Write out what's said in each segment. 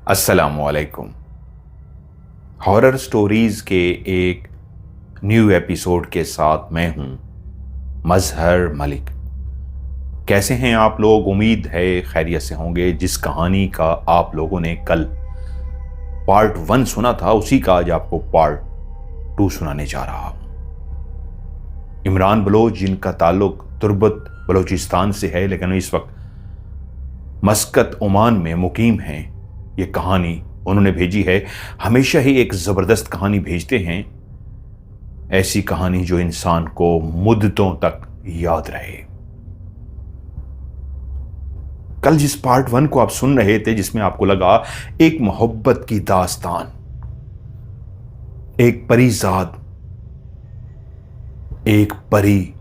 अस्सलामुअलैकुम। Horror stories के एक न्यू एपिसोड के साथ मैं हूं मजहर मलिक। कैसे हैं आप लोग? उम्मीद है खैरियत से होंगे। जिस कहानी का आप लोगों ने कल पार्ट 1 सुना था, उसी का आज आपको पार्ट 2 सुनाने जा रहा हूं। इमरान बलोच, जिनका ताल्लुक तुर्बत बलोचिस्तान से है लेकिन इस वक्त मस्कत ओमान में मुकीम हैं, ये कहानी उन्होंने भेजी है। हमेशा ही एक ज़बरदस्त कहानी भेजते हैं, ऐसी कहानी जो इंसान को मुद्दतों तक याद रहे। कल जिस पार्ट 1 को आप सुन रहे थे, जिसमें आपको लगा एक मोहब्बत की दास्तान, एक परीजाद, एक परी,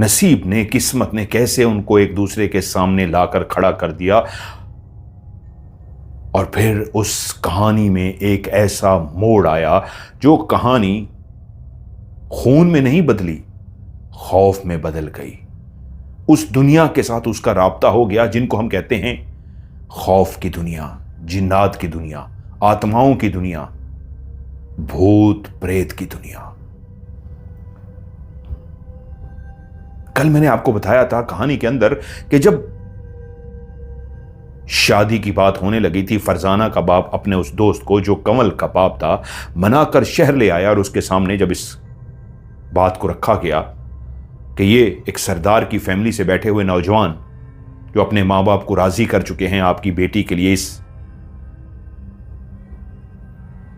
नसीब ने, किस्मत ने कैसे उनको एक दूसरे के सामने लाकर खड़ा कर दिया। और फिर उस कहानी में एक ऐसा मोड़ आया जो कहानी खून में नहीं बदली, खौफ में बदल गई। उस दुनिया के साथ उसका राब्ता हो गया जिनको हम कहते हैं खौफ की दुनिया, जिन्नात की दुनिया, आत्माओं की दुनिया, भूत प्रेत की दुनिया। कल मैंने आपको बताया था कहानी के अंदर कि जब शादी की बात होने लगी थी, फरजाना का बाप अपने उस दोस्त को, जो कंवल का बाप था, मनाकर शहर ले आया और उसके सामने जब इस बात को रखा गया कि ये एक सरदार की फैमिली से बैठे हुए नौजवान जो अपने मां बाप को राजी कर चुके हैं आपकी बेटी के लिए, इस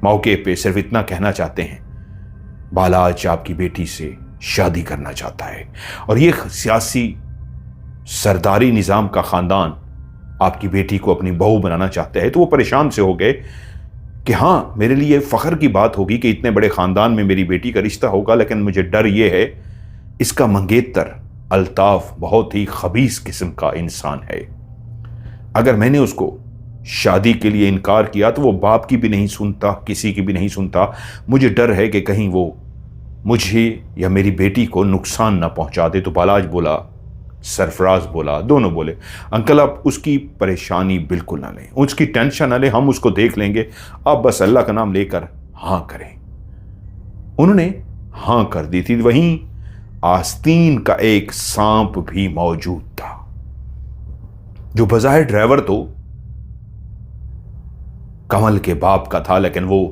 मौके पे सिर्फ इतना कहना चाहते हैं, बालाज आपकी बेटी से शादी करना चाहता है और ये सियासी सरदारी निजाम का खानदान आपकी बेटी को अपनी बहू बनाना चाहते हैं। तो वो परेशान से हो गए कि हाँ, मेरे लिए फख्र की बात होगी कि इतने बड़े खानदान में मेरी बेटी का रिश्ता होगा, लेकिन मुझे डर ये है, इसका मंगेतर अल्ताफ बहुत ही खबीस किस्म का इंसान है। अगर मैंने उसको शादी के लिए इनकार किया तो वो बाप की भी नहीं सुनता, किसी की भी नहीं सुनता। मुझे डर है कि कहीं वो मुझे या मेरी बेटी को नुकसान ना पहुंचा दे। तो बालाज बोला, सरफराज बोला, दोनों बोले, अंकल आप उसकी परेशानी बिल्कुल ना लें, उसकी टेंशन ना लें, हम उसको देख लेंगे, आप बस अल्लाह का नाम लेकर हाँ करें। उन्होंने हाँ कर दी थी। वहीं आस्तीन का एक सांप भी मौजूद था, जो बजाय ड्राइवर तो कमल के बाप का था, लेकिन वो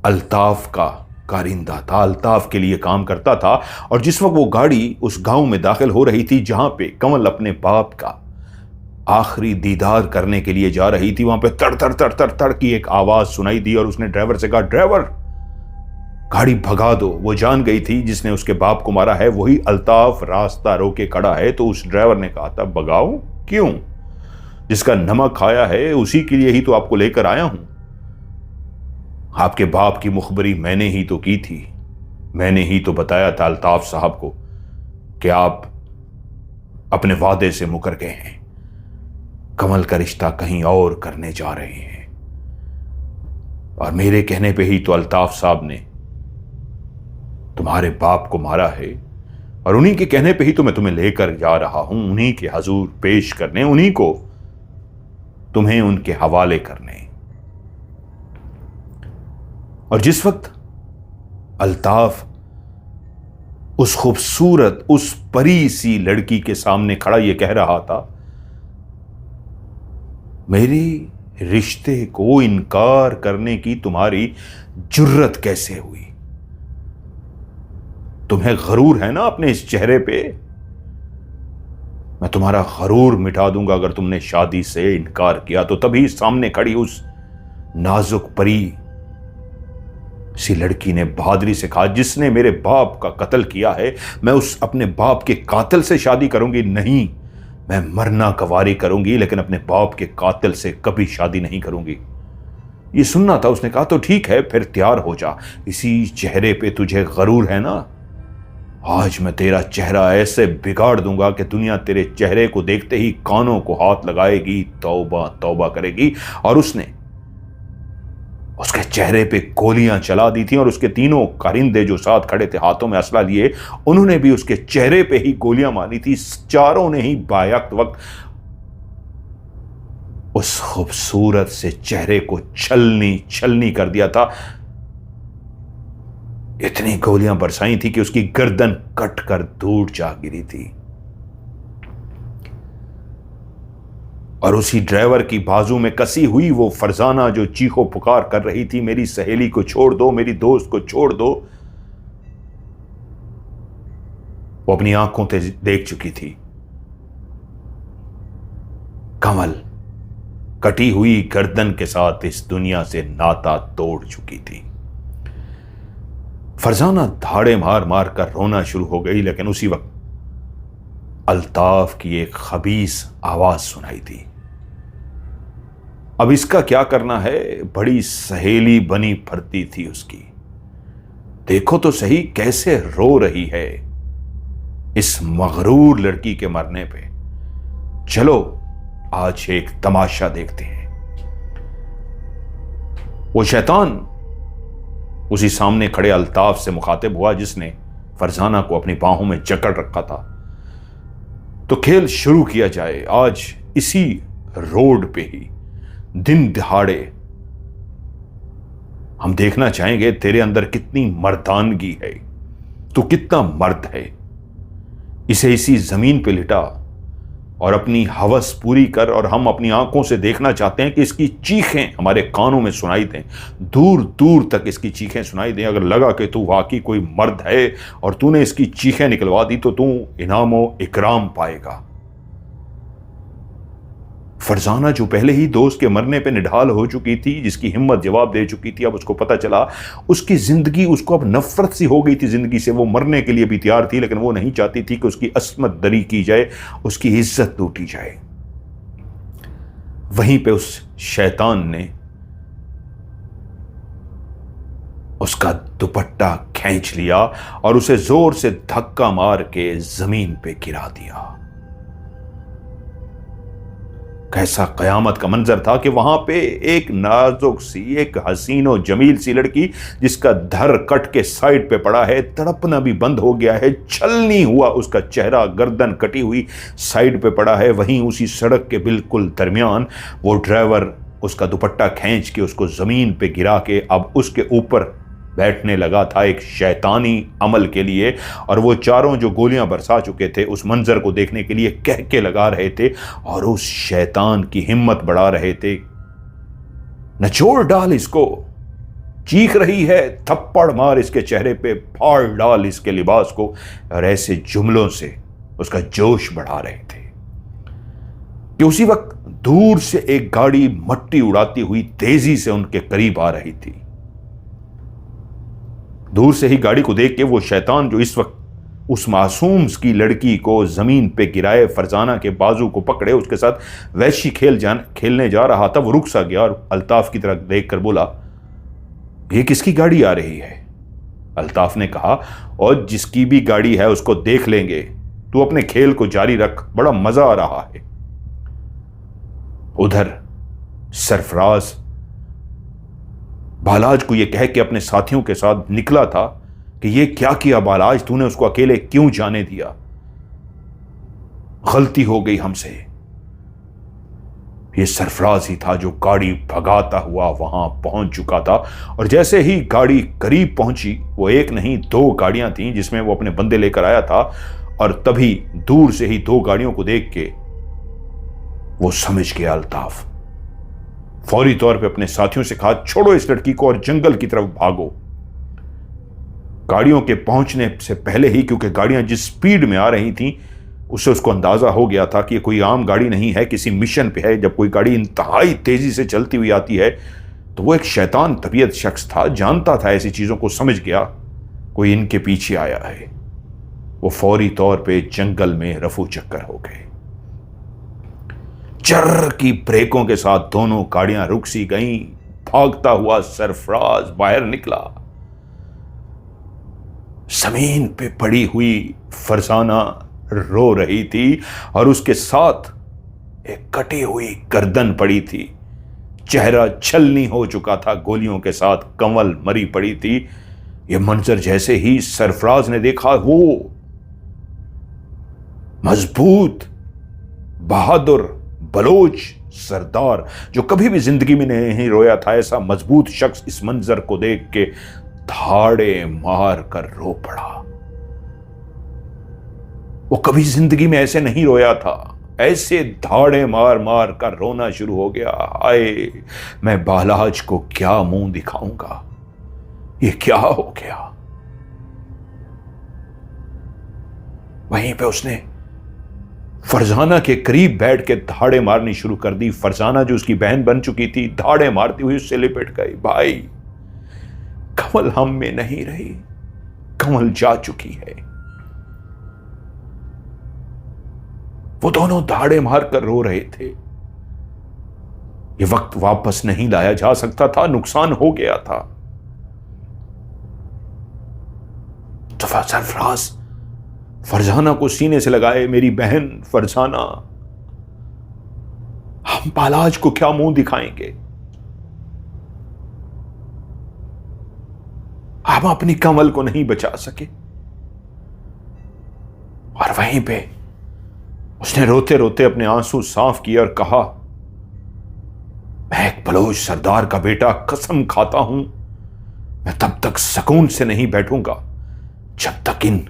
अल्ताफ का कारिंदा था, अल्ताफ के लिए काम करता था। और जिस वक्त वो गाड़ी उस गांव में दाखिल हो रही थी जहां पे कमल अपने बाप का आखिरी दीदार करने के लिए जा रही थी, वहां पे तड़ तड़ तड़ तड़ तड़ की एक आवाज सुनाई दी और उसने ड्राइवर से कहा, ड्राइवर गाड़ी भगा दो। वो जान गई थी जिसने उसके बाप को मारा है वही अल्ताफ रास्ता रोके खड़ा है। तो उस ड्राइवर ने कहा था, भगाओ क्यों? जिसका नमक खाया है उसी के लिए ही तो आपको लेकर आया हूं। आपके बाप की मुखबरी मैंने ही तो की थी, मैंने ही तो बताया था अल्ताफ साहब को कि आप अपने वादे से मुकर गए हैं, कमल का रिश्ता कहीं और करने जा रहे हैं। और मेरे कहने पे ही तो अल्ताफ साहब ने तुम्हारे बाप को मारा है और उन्हीं के कहने पे ही तो मैं तुम्हें लेकर जा रहा हूं, उन्हीं के हजूर पेश करने, उन्हीं को तुम्हें उनके हवाले करने। और जिस वक्त अल्ताफ उस खूबसूरत, उस परी सी लड़की के सामने खड़ा ये कह रहा था, मेरे रिश्ते को इनकार करने की तुम्हारी जुर्रत कैसे हुई? तुम्हें गरूर है ना अपने इस चेहरे पे? मैं तुम्हारा गरूर मिटा दूंगा अगर तुमने शादी से इनकार किया तो। तभी सामने खड़ी उस नाजुक परी सी लड़की ने बहादुरी से कहा, जिसने मेरे बाप का कत्ल किया है, मैं उस अपने बाप के कातिल से शादी करूंगी नहीं, मैं मरना गवारी करूंगी, लेकिन अपने बाप के कातिल से कभी शादी नहीं करूंगी। ये सुनना था। उसने कहा, तो ठीक है, फिर तैयार हो जा, इसी चेहरे पे तुझे गरूर है ना, आज मैं तेरा चेहरा ऐसे बिगाड़ दूंगा कि दुनिया तेरे चेहरे को देखते ही कानों को हाथ लगाएगी, तौबा तौबा करेगी। और उसने उसके चेहरे पे गोलियां चला दी थी और उसके तीनों कारिंदे जो साथ खड़े थे हाथों में असला लिए, उन्होंने भी उसके चेहरे पे ही गोलियां मारी थी। चारों ने ही बायक्त वक्त उस खूबसूरत से चेहरे को छलनी छलनी कर दिया था। इतनी गोलियां बरसाई थी कि उसकी गर्दन कट कर दूर जा गिरी थी। और उसी ड्राइवर की बाजू में कसी हुई वो फरजाना जो चीखो पुकार कर रही थी, मेरी सहेली को छोड़ दो, मेरी दोस्त को छोड़ दो, वो अपनी आंखों से देख चुकी थी। कमल कटी हुई गर्दन के साथ इस दुनिया से नाता तोड़ चुकी थी। फरजाना धाड़े मार मार कर रोना शुरू हो गई, लेकिन उसी वक्त अल्ताफ की एक खबीस आवाज सुनाई दी। अब इसका क्या करना है, बड़ी सहेली बनी फरती थी उसकी। देखो तो सही कैसे रो रही है इस मगरूर लड़की के मरने पे। चलो आज एक तमाशा देखते हैं। वो शैतान उसी सामने खड़े अल्ताफ से मुखातिब हुआ, जिसने फरजाना को अपनी बाहों में जकड़ रखा था। तो खेल शुरू किया जाए आज इसी रोड पे ही, दिन दिहाड़े। हम देखना चाहेंगे तेरे अंदर कितनी मर्दानगी है, तू कितना मर्द है। इसे इसी जमीन पे लिटा और अपनी हवस पूरी कर, और हम अपनी आंखों से देखना चाहते हैं कि इसकी चीखें हमारे कानों में सुनाई दें, दूर दूर तक इसकी चीखें सुनाई दें। अगर लगा कि तू वाकई कोई मर्द है और तूने इसकी चीखें निकलवा दी तो तू इनामो इकराम पाएगा। फरजाना जो पहले ही दोस्त के मरने पे निढाल हो चुकी थी, जिसकी हिम्मत जवाब दे चुकी थी, अब उसको पता चला उसकी जिंदगी, उसको अब नफरत सी हो गई थी जिंदगी से। वो मरने के लिए भी तैयार थी, लेकिन वो नहीं चाहती थी कि उसकी अस्मत दरी की जाए, उसकी इज्जत लूटी जाए। वहीं पे उस शैतान ने उसका दुपट्टा खींच लिया और उसे जोर से धक्का मार के जमीन पे गिरा दिया। कैसा कयामत का मंजर था कि वहां पे एक नाजुक सी, एक हसीनो जमील सी लड़की, जिसका धर कट के साइड पे पड़ा है, तड़पना भी बंद हो गया है, छलनी हुआ उसका चेहरा, गर्दन कटी हुई साइड पे पड़ा है। वहीं उसी सड़क के बिल्कुल दरमियान वो ड्राइवर उसका दुपट्टा खींच के उसको जमीन पे गिरा के अब उसके ऊपर बैठने लगा था एक शैतानी अमल के लिए। और वो चारों जो गोलियां बरसा चुके थे उस मंजर को देखने के लिए कह के लगा रहे थे और उस शैतान की हिम्मत बढ़ा रहे थे, नचोड़ डाल इसको, चीख रही है, थप्पड़ मार इसके चेहरे पे, फाड़ डाल इसके लिबास को। और ऐसे जुमलों से उसका जोश बढ़ा रहे थे कि उसी वक्त दूर से एक गाड़ी मट्टी उड़ाती हुई तेजी से उनके करीब आ रही थी। दूर से ही गाड़ी को देख के वो शैतान जो इस वक्त उस मासूम की लड़की को जमीन पे गिराए, फरजाना के बाजू को पकड़े, उसके साथ वैशी खेलने जा रहा था, वो रुक सा गया और अल्ताफ की तरफ देखकर बोला, ये किसकी गाड़ी आ रही है? अल्ताफ ने कहा, और जिसकी भी गाड़ी है उसको देख लेंगे, तू अपने खेल को जारी रख, बड़ा मजा आ रहा है। उधर सरफराज बालाज को यह कह के अपने साथियों के साथ निकला था कि ये क्या किया बालाज, तूने उसको अकेले क्यों जाने दिया, गलती हो गई हमसे। ये सरफराज ही था जो गाड़ी भगाता हुआ वहां पहुंच चुका था। और जैसे ही गाड़ी करीब पहुंची, वो एक नहीं दो गाड़ियां थीं जिसमें वो अपने बंदे लेकर आया था, और तभी दूर से ही दो गाड़ियों को देख के वो समझ गया अल्ताफ। फौरी तौर पे अपने साथियों से कहा, छोड़ो इस लड़की को और जंगल की तरफ भागो। गाड़ियों के पहुंचने से पहले ही, क्योंकि गाड़ियां जिस स्पीड में आ रही थीं, उससे उसको अंदाजा हो गया था कि ये कोई आम गाड़ी नहीं है, किसी मिशन पे है। जब कोई गाड़ी इंतहाई तेजी से चलती हुई आती है तो वो एक शैतान तबीयत शख्स था, जानता था ऐसी चीजों को, समझ गया कोई इनके पीछे आया है। वो फौरी तौर पे जंगल में रफू चक्कर हो गए। चर्र की ब्रेकों के साथ दोनों गाड़ियां रुक सी गईं। भागता हुआ सरफराज बाहर निकला। जमीन पे पड़ी हुई फरजाना रो रही थी और उसके साथ एक कटी हुई गर्दन पड़ी थी। चेहरा छलनी हो चुका था, गोलियों के साथ कंवल मरी पड़ी थी। यह मंजर जैसे ही सरफराज ने देखा, वो मजबूत, बहादुर, बलोच सरदार जो कभी भी जिंदगी में नहीं रोया था, ऐसा मजबूत शख्स इस मंजर को देख के धाड़े मार कर रो पड़ा। वो कभी जिंदगी में ऐसे नहीं रोया था, ऐसे धाड़े मार मार कर रोना शुरू हो गया। हाय, मैं बालाज को क्या मुंह दिखाऊंगा, ये क्या हो गया। वहीं पे उसने फरजाना के करीब बैठ के धाड़े मारनी शुरू कर दी। फरजाना जो उसकी बहन बन चुकी थी, धाड़े मारती हुई उससे लिपट गई। भाई, कमल हम में नहीं रही, कमल जा चुकी है। वो दोनों धाड़े मारकर रो रहे थे। ये वक्त वापस नहीं लाया जा सकता था, नुकसान हो गया था। तो सरफराज फरजाना को सीने से लगाए, मेरी बहन फरजाना, हम बालाज को क्या मुंह दिखाएंगे, हम अपनी कमल को नहीं बचा सके। और वहीं पे उसने रोते रोते अपने आंसू साफ किए और कहा, मैं एक बलोच सरदार का बेटा, कसम खाता हूं मैं तब तक सुकून से नहीं बैठूंगा जब तक इन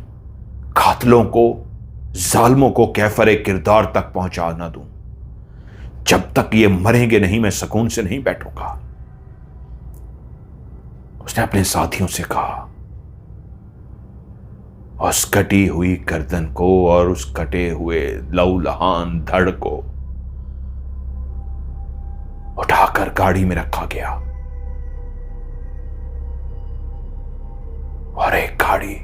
कातलों को, जालिमों को कैफरे किरदार तक पहुंचा ना दूं। जब तक ये मरेंगे नहीं, मैं सुकून से नहीं बैठूंगा। उसने अपने साथियों से कहा, उस कटी हुई गर्दन को और उस कटे हुए लहूलुहान धड़ को उठाकर गाड़ी में रखा गया। और एक गाड़ी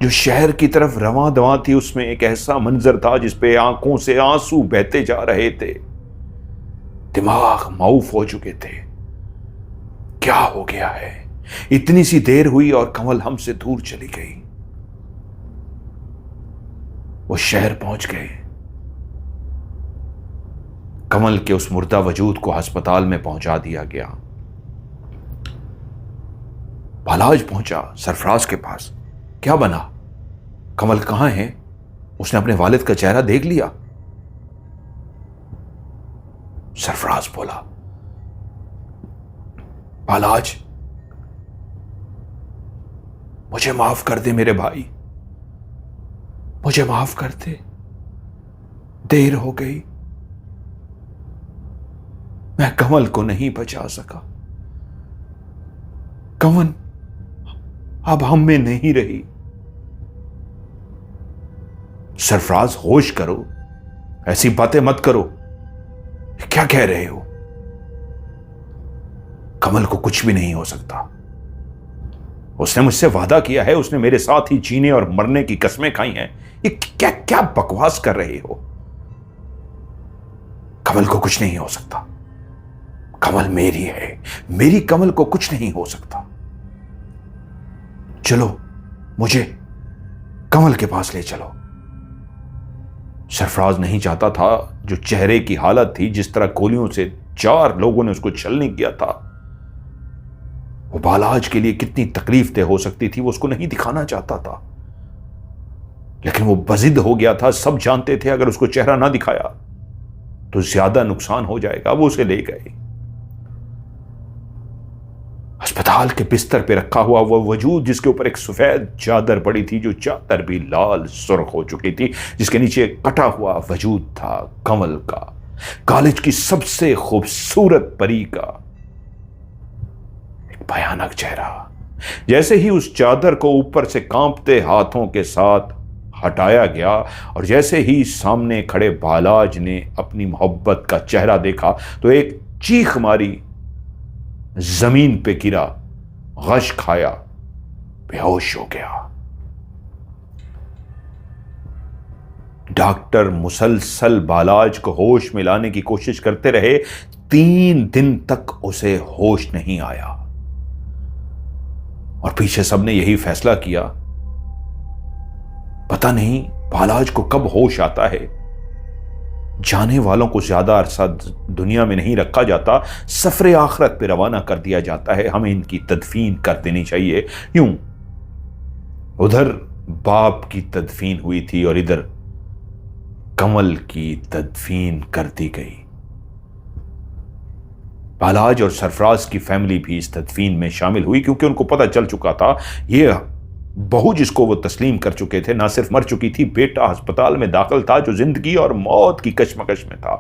जो शहर की तरफ रवां दवां थी, उसमें एक ऐसा मंजर था जिसपे आंखों से आंसू बहते जा रहे थे। दिमाग माऊफ हो चुके थे। क्या हो गया है, इतनी सी देर हुई और कमल हमसे दूर चली गई। वो शहर पहुंच गए। कमल के उस मुर्दा वजूद को अस्पताल में पहुंचा दिया गया। बालाज पहुंचा सरफराज के पास। क्या बना, कमल कहां है? उसने अपने वालिद का चेहरा देख लिया। सरफराज बोला, बालाज, मुझे माफ कर दे मेरे भाई, मुझे माफ कर दे, देर हो गई, मैं कमल को नहीं बचा सका। कमल अब हम में नहीं रही। सरफराज, होश करो, ऐसी बातें मत करो। क्या कह रहे हो? कमल को कुछ भी नहीं हो सकता। उसने मुझसे वादा किया है, उसने मेरे साथ ही जीने और मरने की कस्में खाई हैं। ये क्या क्या बकवास कर रहे हो? कमल को कुछ नहीं हो सकता। कमल मेरी है, मेरी कमल को कुछ नहीं हो सकता। चलो, मुझे कमल के पास ले चलो। सरफराज नहीं चाहता था जो चेहरे की हालत थी, जिस तरह गोलियों से 4 लोगों ने उसको छलनी किया था, वो बालाज के लिए कितनी तकलीफ हो सकती थी, वो उसको नहीं दिखाना चाहता था। लेकिन वो बजिद हो गया था। सब जानते थे अगर उसको चेहरा ना दिखाया तो ज्यादा नुकसान हो जाएगा। वो उसे ले गए। अस्पताल के बिस्तर पे रखा हुआ वो वजूद, जिसके ऊपर एक सफेद चादर पड़ी थी, जो चादर भी लाल सुर्ख हो चुकी थी, जिसके नीचे कटा हुआ वजूद था कमल का, कॉलेज की सबसे खूबसूरत परी का। एक भयानक चेहरा। जैसे ही उस चादर को ऊपर से कांपते हाथों के साथ हटाया गया और जैसे ही सामने खड़े बालाज ने अपनी मोहब्बत का चेहरा देखा तो एक चीख मारी, जमीन पे गिरा, गश खाया, बेहोश हो गया। डॉक्टर मुसलसल बालाज को होश में लाने की कोशिश करते रहे। 3 दिन तक उसे होश नहीं आया और पीछे सबने यही फैसला किया, पता नहीं बालाज को कब होश आता है। जाने वालों को ज्यादा अरसा दुनिया में नहीं रखा जाता, सफरे आखिरत पे रवाना कर दिया जाता है। हमें इनकी तदफीन कर देनी चाहिए। यूं उधर बाप की तदफीन हुई थी और इधर कमल की तदफीन कर दी गई। बालाज और सरफराज की फैमिली भी इस तदफीन में शामिल हुई, क्योंकि उनको पता चल चुका था ये बहू जिसको वो तस्लीम कर चुके थे ना सिर्फ मर चुकी थी, बेटा अस्पताल में दाखिल था जो जिंदगी और मौत की कशमकश में था।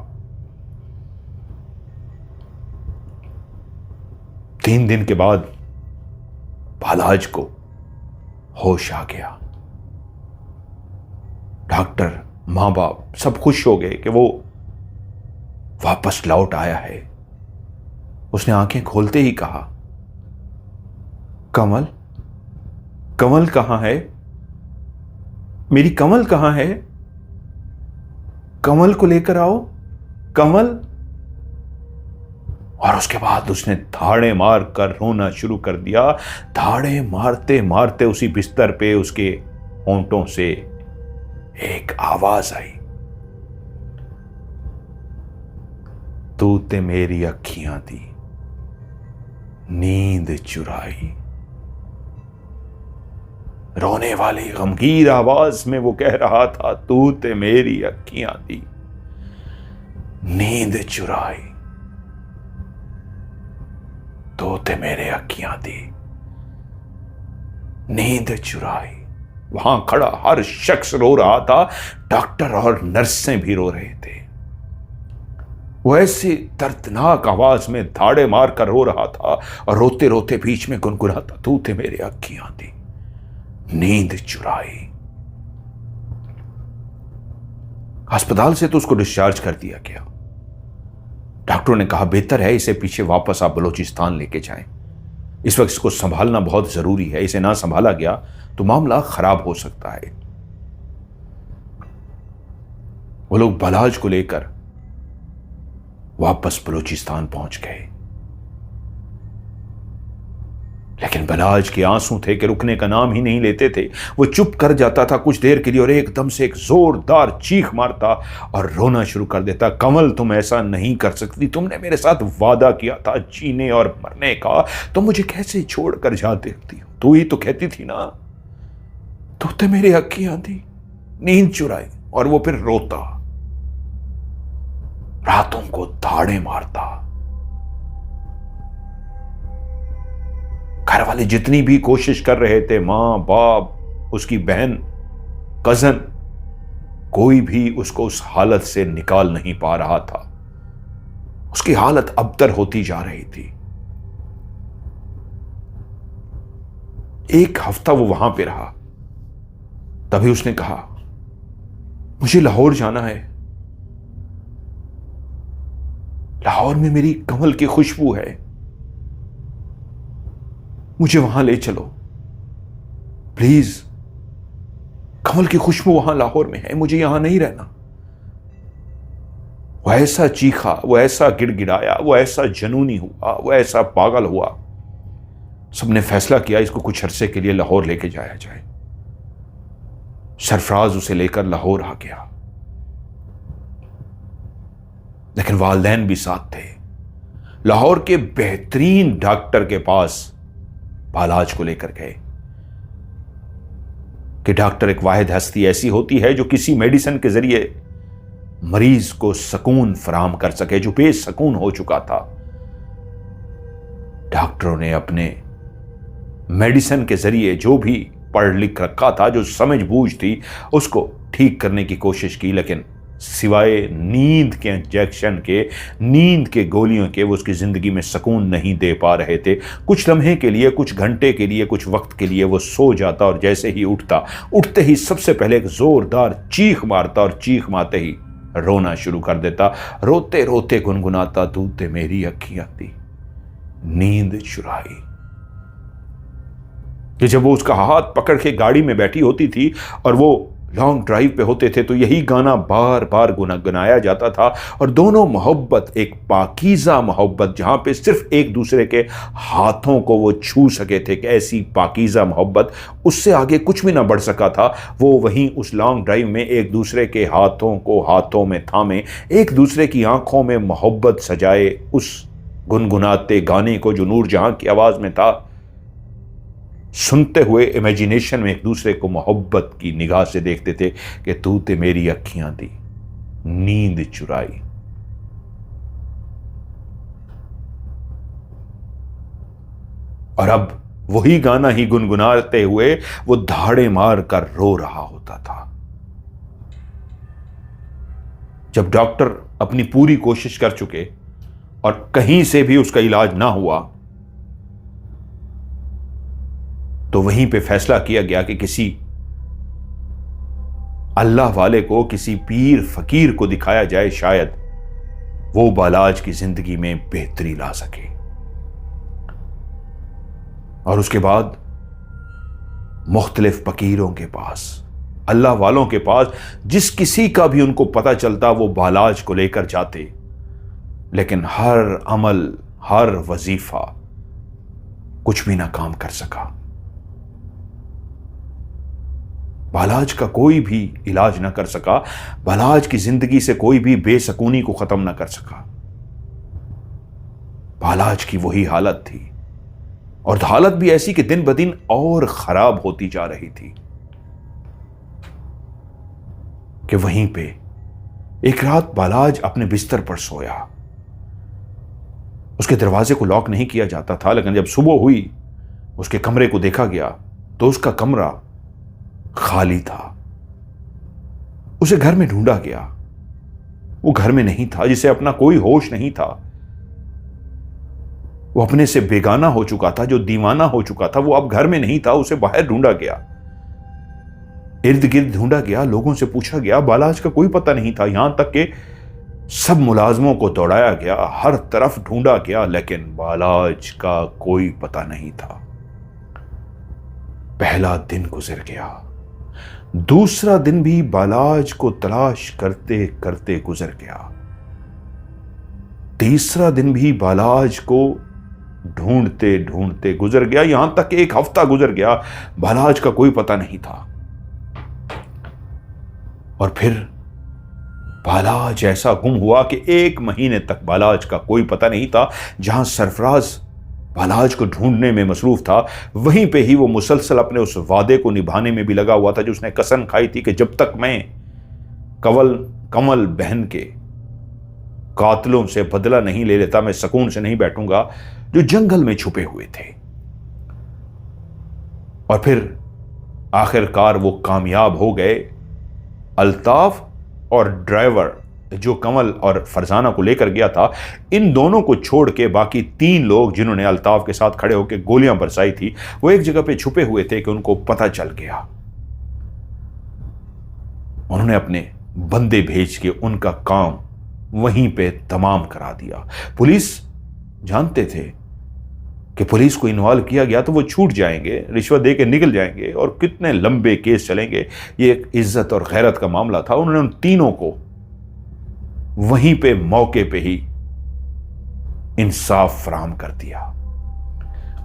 3 दिन के बाद बालाज को होश आ गया। डॉक्टर, मां बाप सब खुश हो गए कि वो वापस लौट आया है। उसने आंखें खोलते ही कहा, कमल, कमल कहां है? मेरी कमल कहां है? कमल को लेकर आओ, कमल। और उसके बाद उसने धाड़े मार कर रोना शुरू कर दिया। धाड़े मारते मारते उसी बिस्तर पे उसके होंठों से एक आवाज आई, तू ते मेरी अखियां दी नींद चुराई। रोने वाली गमगीन आवाज में वो कह रहा था, तू ते मेरी अखियां दी नींद चुराई, तू ते मेरे अखियां दी नींद चुराई। वहां खड़ा हर शख्स रो रहा था, डॉक्टर और नर्सें भी रो रहे थे। वो ऐसी दर्दनाक आवाज में धाड़े मार कर रो रहा था और रोते रोते बीच में गुनगुनाता, तू थे मेरे अखियां दी नींद चुराई। अस्पताल से तो उसको डिस्चार्ज कर दिया गया। डॉक्टरों ने कहा बेहतर है इसे पीछे वापस आप बलूचिस्तान लेके जाएं, इस वक्त इसको संभालना बहुत जरूरी है, इसे ना संभाला गया तो मामला खराब हो सकता है। वो लोग बालाज को लेकर वापस बलूचिस्तान पहुंच गए, लेकिन बालाज के आंसू थे कि रुकने का नाम ही नहीं लेते थे। वो चुप कर जाता था कुछ देर के लिए और एकदम से एक जोरदार चीख मारता और रोना शुरू कर देता, कमल तुम ऐसा नहीं कर सकती, तुमने मेरे साथ वादा किया था जीने और मरने का, तुम मुझे कैसे छोड़कर जा देखती हो? तू ही तो कहती थी ना, तू तो मेरी अखियां दी नींद चुराई। और वो फिर रोता, रातों को धाड़े मारता। घर वाले जितनी भी कोशिश कर रहे थे, मां बाप, उसकी बहन, कजन, कोई भी उसको उस हालत से निकाल नहीं पा रहा था। उसकी हालत अबतर होती जा रही थी। एक हफ्ता वो वहां पे रहा, तभी उसने कहा मुझे लाहौर जाना है, लाहौर में मेरी कमल की खुशबू है, मुझे वहां ले चलो प्लीज, कमल की खुशबू वहां लाहौर में है, मुझे यहां नहीं रहना। वो ऐसा चीखा, वो ऐसा गिड़गिड़ाया, वो ऐसा जनूनी हुआ, वो ऐसा पागल हुआ। सबने फैसला किया इसको कुछ अरसे के लिए लाहौर लेके जाया जाए। सरफराज उसे लेकर लाहौर आ गया, लेकिन वालिदैन भी साथ थे। लाहौर के बेहतरीन डॉक्टर के पास बालाज को लेकर गए कि डॉक्टर एक वाहिद हस्ती ऐसी होती है जो किसी मेडिसिन के जरिए मरीज को सुकून फराहम कर सके, जो बेसुकून हो चुका था। डॉक्टरों ने अपने मेडिसिन के जरिए जो भी पढ़ लिख रखा था, जो समझ बूझ थी, उसको ठीक करने की कोशिश की, लेकिन सिवाय नींद के इंजेक्शन के, नींद के गोलियों के, वो उसकी जिंदगी में सुकून नहीं दे पा रहे थे। कुछ लम्हे के लिए, कुछ घंटे के लिए, कुछ वक्त के लिए वो सो जाता और जैसे ही उठता, उठते ही सबसे पहले एक जोरदार चीख मारता और चीख मारते ही रोना शुरू कर देता। रोते रोते गुनगुनाता, तू ते मेरी अखियां दी नींद चुराई। कि जब वो उसका हाथ पकड़ के गाड़ी में बैठी होती थी और वो लॉन्ग ड्राइव पे होते थे, तो यही गाना बार बार गुनगुनाया जाता था। और दोनों मोहब्बत, एक पाकीज़ा मोहब्बत, जहां पे सिर्फ एक दूसरे के हाथों को वो छू सके थे, कि ऐसी पाकीज़ा मोहब्बत, उससे आगे कुछ भी ना बढ़ सका था। वो वहीं उस लॉन्ग ड्राइव में एक दूसरे के हाथों को हाथों में थामे, एक दूसरे की आंखों में मोहब्बत सजाए, उस गुनगुनाते गाने को जो नूरजहां की आवाज में था, सुनते हुए इमेजिनेशन में एक दूसरे को मोहब्बत की निगाह से देखते थे कि तू ते मेरी अखियां दी नींद चुराई। और अब वही गाना ही गुनगुनाते हुए वो धाड़े मार कर रो रहा होता था। जब डॉक्टर अपनी पूरी कोशिश कर चुके और कहीं से भी उसका इलाज ना हुआ, तो वहीं पे फैसला किया गया कि किसी अल्लाह वाले को, किसी पीर फकीर को दिखाया जाए, शायद वो बालाज की जिंदगी में बेहतरी ला सके। और उसके बाद मुख्तलिफ फकीरों के पास, अल्लाह वालों के पास, जिस किसी का भी उनको पता चलता वो बालाज को लेकर जाते, लेकिन हर अमल, हर वजीफा कुछ भी ना काम कर सका। बालाज का कोई भी इलाज ना कर सका, बालाज की जिंदगी से कोई भी बेसकूनी को खत्म ना कर सका। बालाज की वही हालत थी, और हालत भी ऐसी कि दिन ब दिन और खराब होती जा रही थी। कि वहीं पे एक रात बालाज अपने बिस्तर पर सोया। उसके दरवाजे को लॉक नहीं किया जाता था, लेकिन जब सुबह हुई उसके कमरे को देखा गया तो उसका कमरा खाली था। उसे घर में ढूंढा गया, वो घर में नहीं था, जिसे अपना कोई होश नहीं था। वो अपने से बेगाना हो चुका था, जो दीवाना हो चुका था, वो अब घर में नहीं था। उसे बाहर ढूंढा गया, इर्द गिर्द ढूंढा गया, लोगों से पूछा गया, बालाज का कोई पता नहीं था। यहां तक कि सब मुलाजमों को दौड़ाया गया, हर तरफ ढूंढा गया, लेकिन बालाज का कोई पता नहीं था। पहला दिन गुजर गया, दूसरा दिन भी बालाज को तलाश करते करते गुजर गया, तीसरा दिन भी बालाज को ढूंढते ढूंढते गुजर गया, यहां तक एक हफ्ता गुजर गया, बालाज का कोई पता नहीं था। और फिर बालाज ऐसा गुम हुआ कि 1 महीने तक बालाज का कोई पता नहीं था। जहां सरफराज बालाज को ढूंढने में मसरूफ था, वहीं पे ही वो मुसलसल अपने उस वादे को निभाने में भी लगा हुआ था जो उसने कसम खाई थी कि जब तक मैं कमल बहन के कातलों से बदला नहीं ले लेता, मैं सुकून से नहीं बैठूंगा, जो जंगल में छुपे हुए थे। और फिर आखिरकार वो कामयाब हो गए। अल्ताफ और ड्राइवर जो कमल और फरजाना को लेकर गया था, इन दोनों को छोड़ के बाकी 3 लोग जिन्होंने अल्ताफ के साथ खड़े होकर गोलियां बरसाई थी, वो एक जगह पे छुपे हुए थे कि उनको पता चल गया। उन्होंने अपने बंदे भेज के उनका काम वहीं पे तमाम करा दिया। पुलिस जानते थे कि पुलिस को इन्वॉल्व किया गया तो वो छूट जाएंगे, रिश्वत दे के निकल जाएंगे, और कितने लंबे केस चलेंगे। ये एक इज्जत और गैरत का मामला था। उन्होंने उन तीनों को वहीं पे मौके पे ही इंसाफ फराहम कर दिया।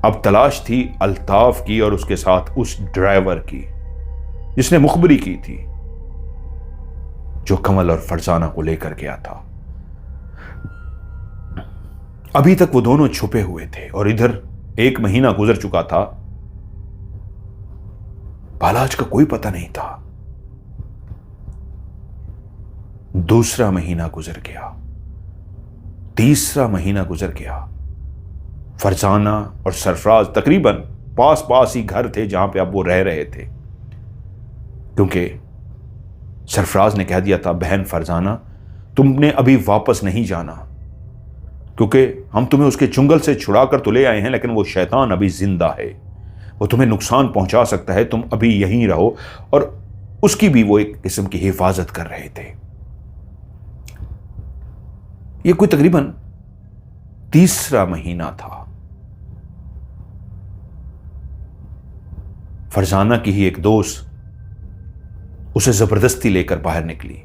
अब तलाश थी अल्ताफ की और उसके साथ उस ड्राइवर की जिसने मुखबरी की थी, जो कमल और फरजाना को लेकर गया था। अभी तक वो दोनों छुपे हुए थे और इधर 1 महीना गुजर चुका था, बालाज का कोई पता नहीं था। दूसरा महीना गुजर गया, तीसरा महीना गुजर गया। फरजाना और सरफराज तकरीबन पास पास ही घर थे जहां पे अब वो रह रहे थे, क्योंकि सरफराज ने कह दिया था, बहन फरजाना, तुमने अभी वापस नहीं जाना, क्योंकि हम तुम्हें उसके चुंगल से छुड़ा कर तो ले आए हैं, लेकिन वो शैतान अभी जिंदा है, वो तुम्हें नुकसान पहुंचा सकता है, तुम अभी यहीं रहो। और उसकी भी वो एक किस्म की हिफाजत कर रहे थे। ये कोई तकरीबन तीसरा महीना था। फरजाना की ही एक दोस्त उसे जबरदस्ती लेकर बाहर निकली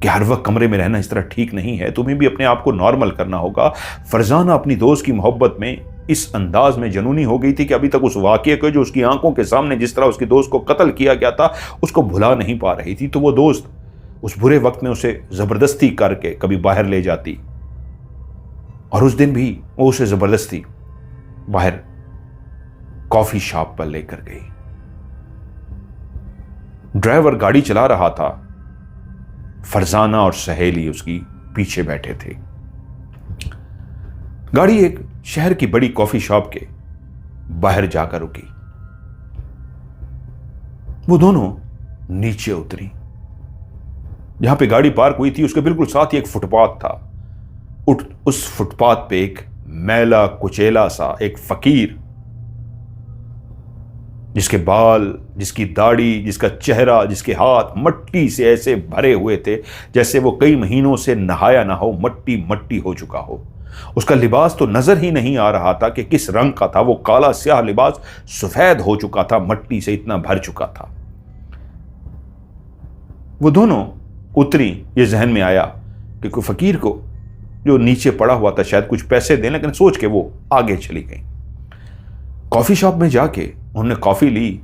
कि हर वक्त कमरे में रहना इस तरह ठीक नहीं है, तुम्हें भी अपने आप को नॉर्मल करना होगा। फरजाना अपनी दोस्त की मोहब्बत में इस अंदाज में जनूनी हो गई थी कि अभी तक उस वाकये को, जो उसकी आंखों के सामने जिस तरह उसकी दोस्त को कत्ल किया गया था, उसको भुला नहीं पा रही थी। तो वो दोस्त उस बुरे वक्त में उसे जबरदस्ती करके कभी बाहर ले जाती, और उस दिन भी वो उसे जबरदस्ती बाहर कॉफी शॉप पर लेकर गई। ड्राइवर गाड़ी चला रहा था, फरजाना और सहेली उसकी पीछे बैठे थे। गाड़ी एक शहर की बड़ी कॉफी शॉप के बाहर जाकर रुकी। वो दोनों नीचे उतरी। जहां पे गाड़ी पार्क हुई थी उसके बिल्कुल साथ ही एक फुटपाथ था। उस फुटपाथ पे एक मैला कुचेला सा एक फकीर, जिसके बाल, जिसकी दाढ़ी, जिसका चेहरा, जिसके हाथ मट्टी से ऐसे भरे हुए थे जैसे वो कई महीनों से नहाया ना हो, मट्टी मट्टी हो चुका हो। उसका लिबास तो नजर ही नहीं आ रहा था कि किस रंग का था। वो काला स्याह लिबास सफेद हो चुका था, मट्टी से इतना भर चुका था। वो दोनों उतरी। ये जहन में आया कि कोई फकीर को जो नीचे पड़ा हुआ था शायद कुछ पैसे दें, लेकिन सोच के वो आगे चली गई। कॉफी शॉप में जाके उन्होंने कॉफी ली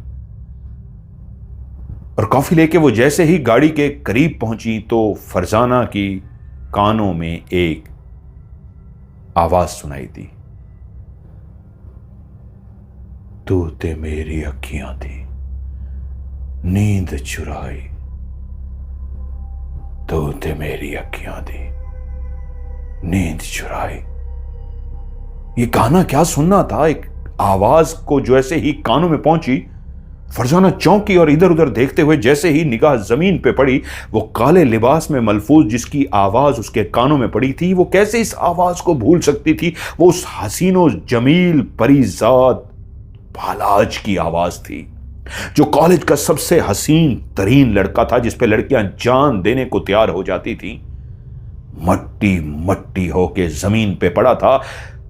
और कॉफी लेके वो जैसे ही गाड़ी के करीब पहुंची तो फरजाना की कानों में एक आवाज सुनाई दी, तू ते मेरी अखियां थी, नींद चुराई, तू ते मेरी अखियां थी, नींद चुराई। ये गाना क्या सुनना था? एक आवाज को जैसे ही कानों में पहुंची, फरजाना चौंकी और इधर उधर देखते हुए जैसे ही निगाह जमीन पे पड़ी, वो काले लिबास में मलफूज जिसकी आवाज उसके कानों में पड़ी थी, वो कैसे इस आवाज को भूल सकती थी? वो उस हसीनो जमील परीजाद बालाज की आवाज थी, जो कॉलेज का सबसे हसीन तरीन लड़का था, जिस पे लड़कियां जान देने को तैयार हो जाती थी। मट्टी मट्टी होके जमीन पे पड़ा था।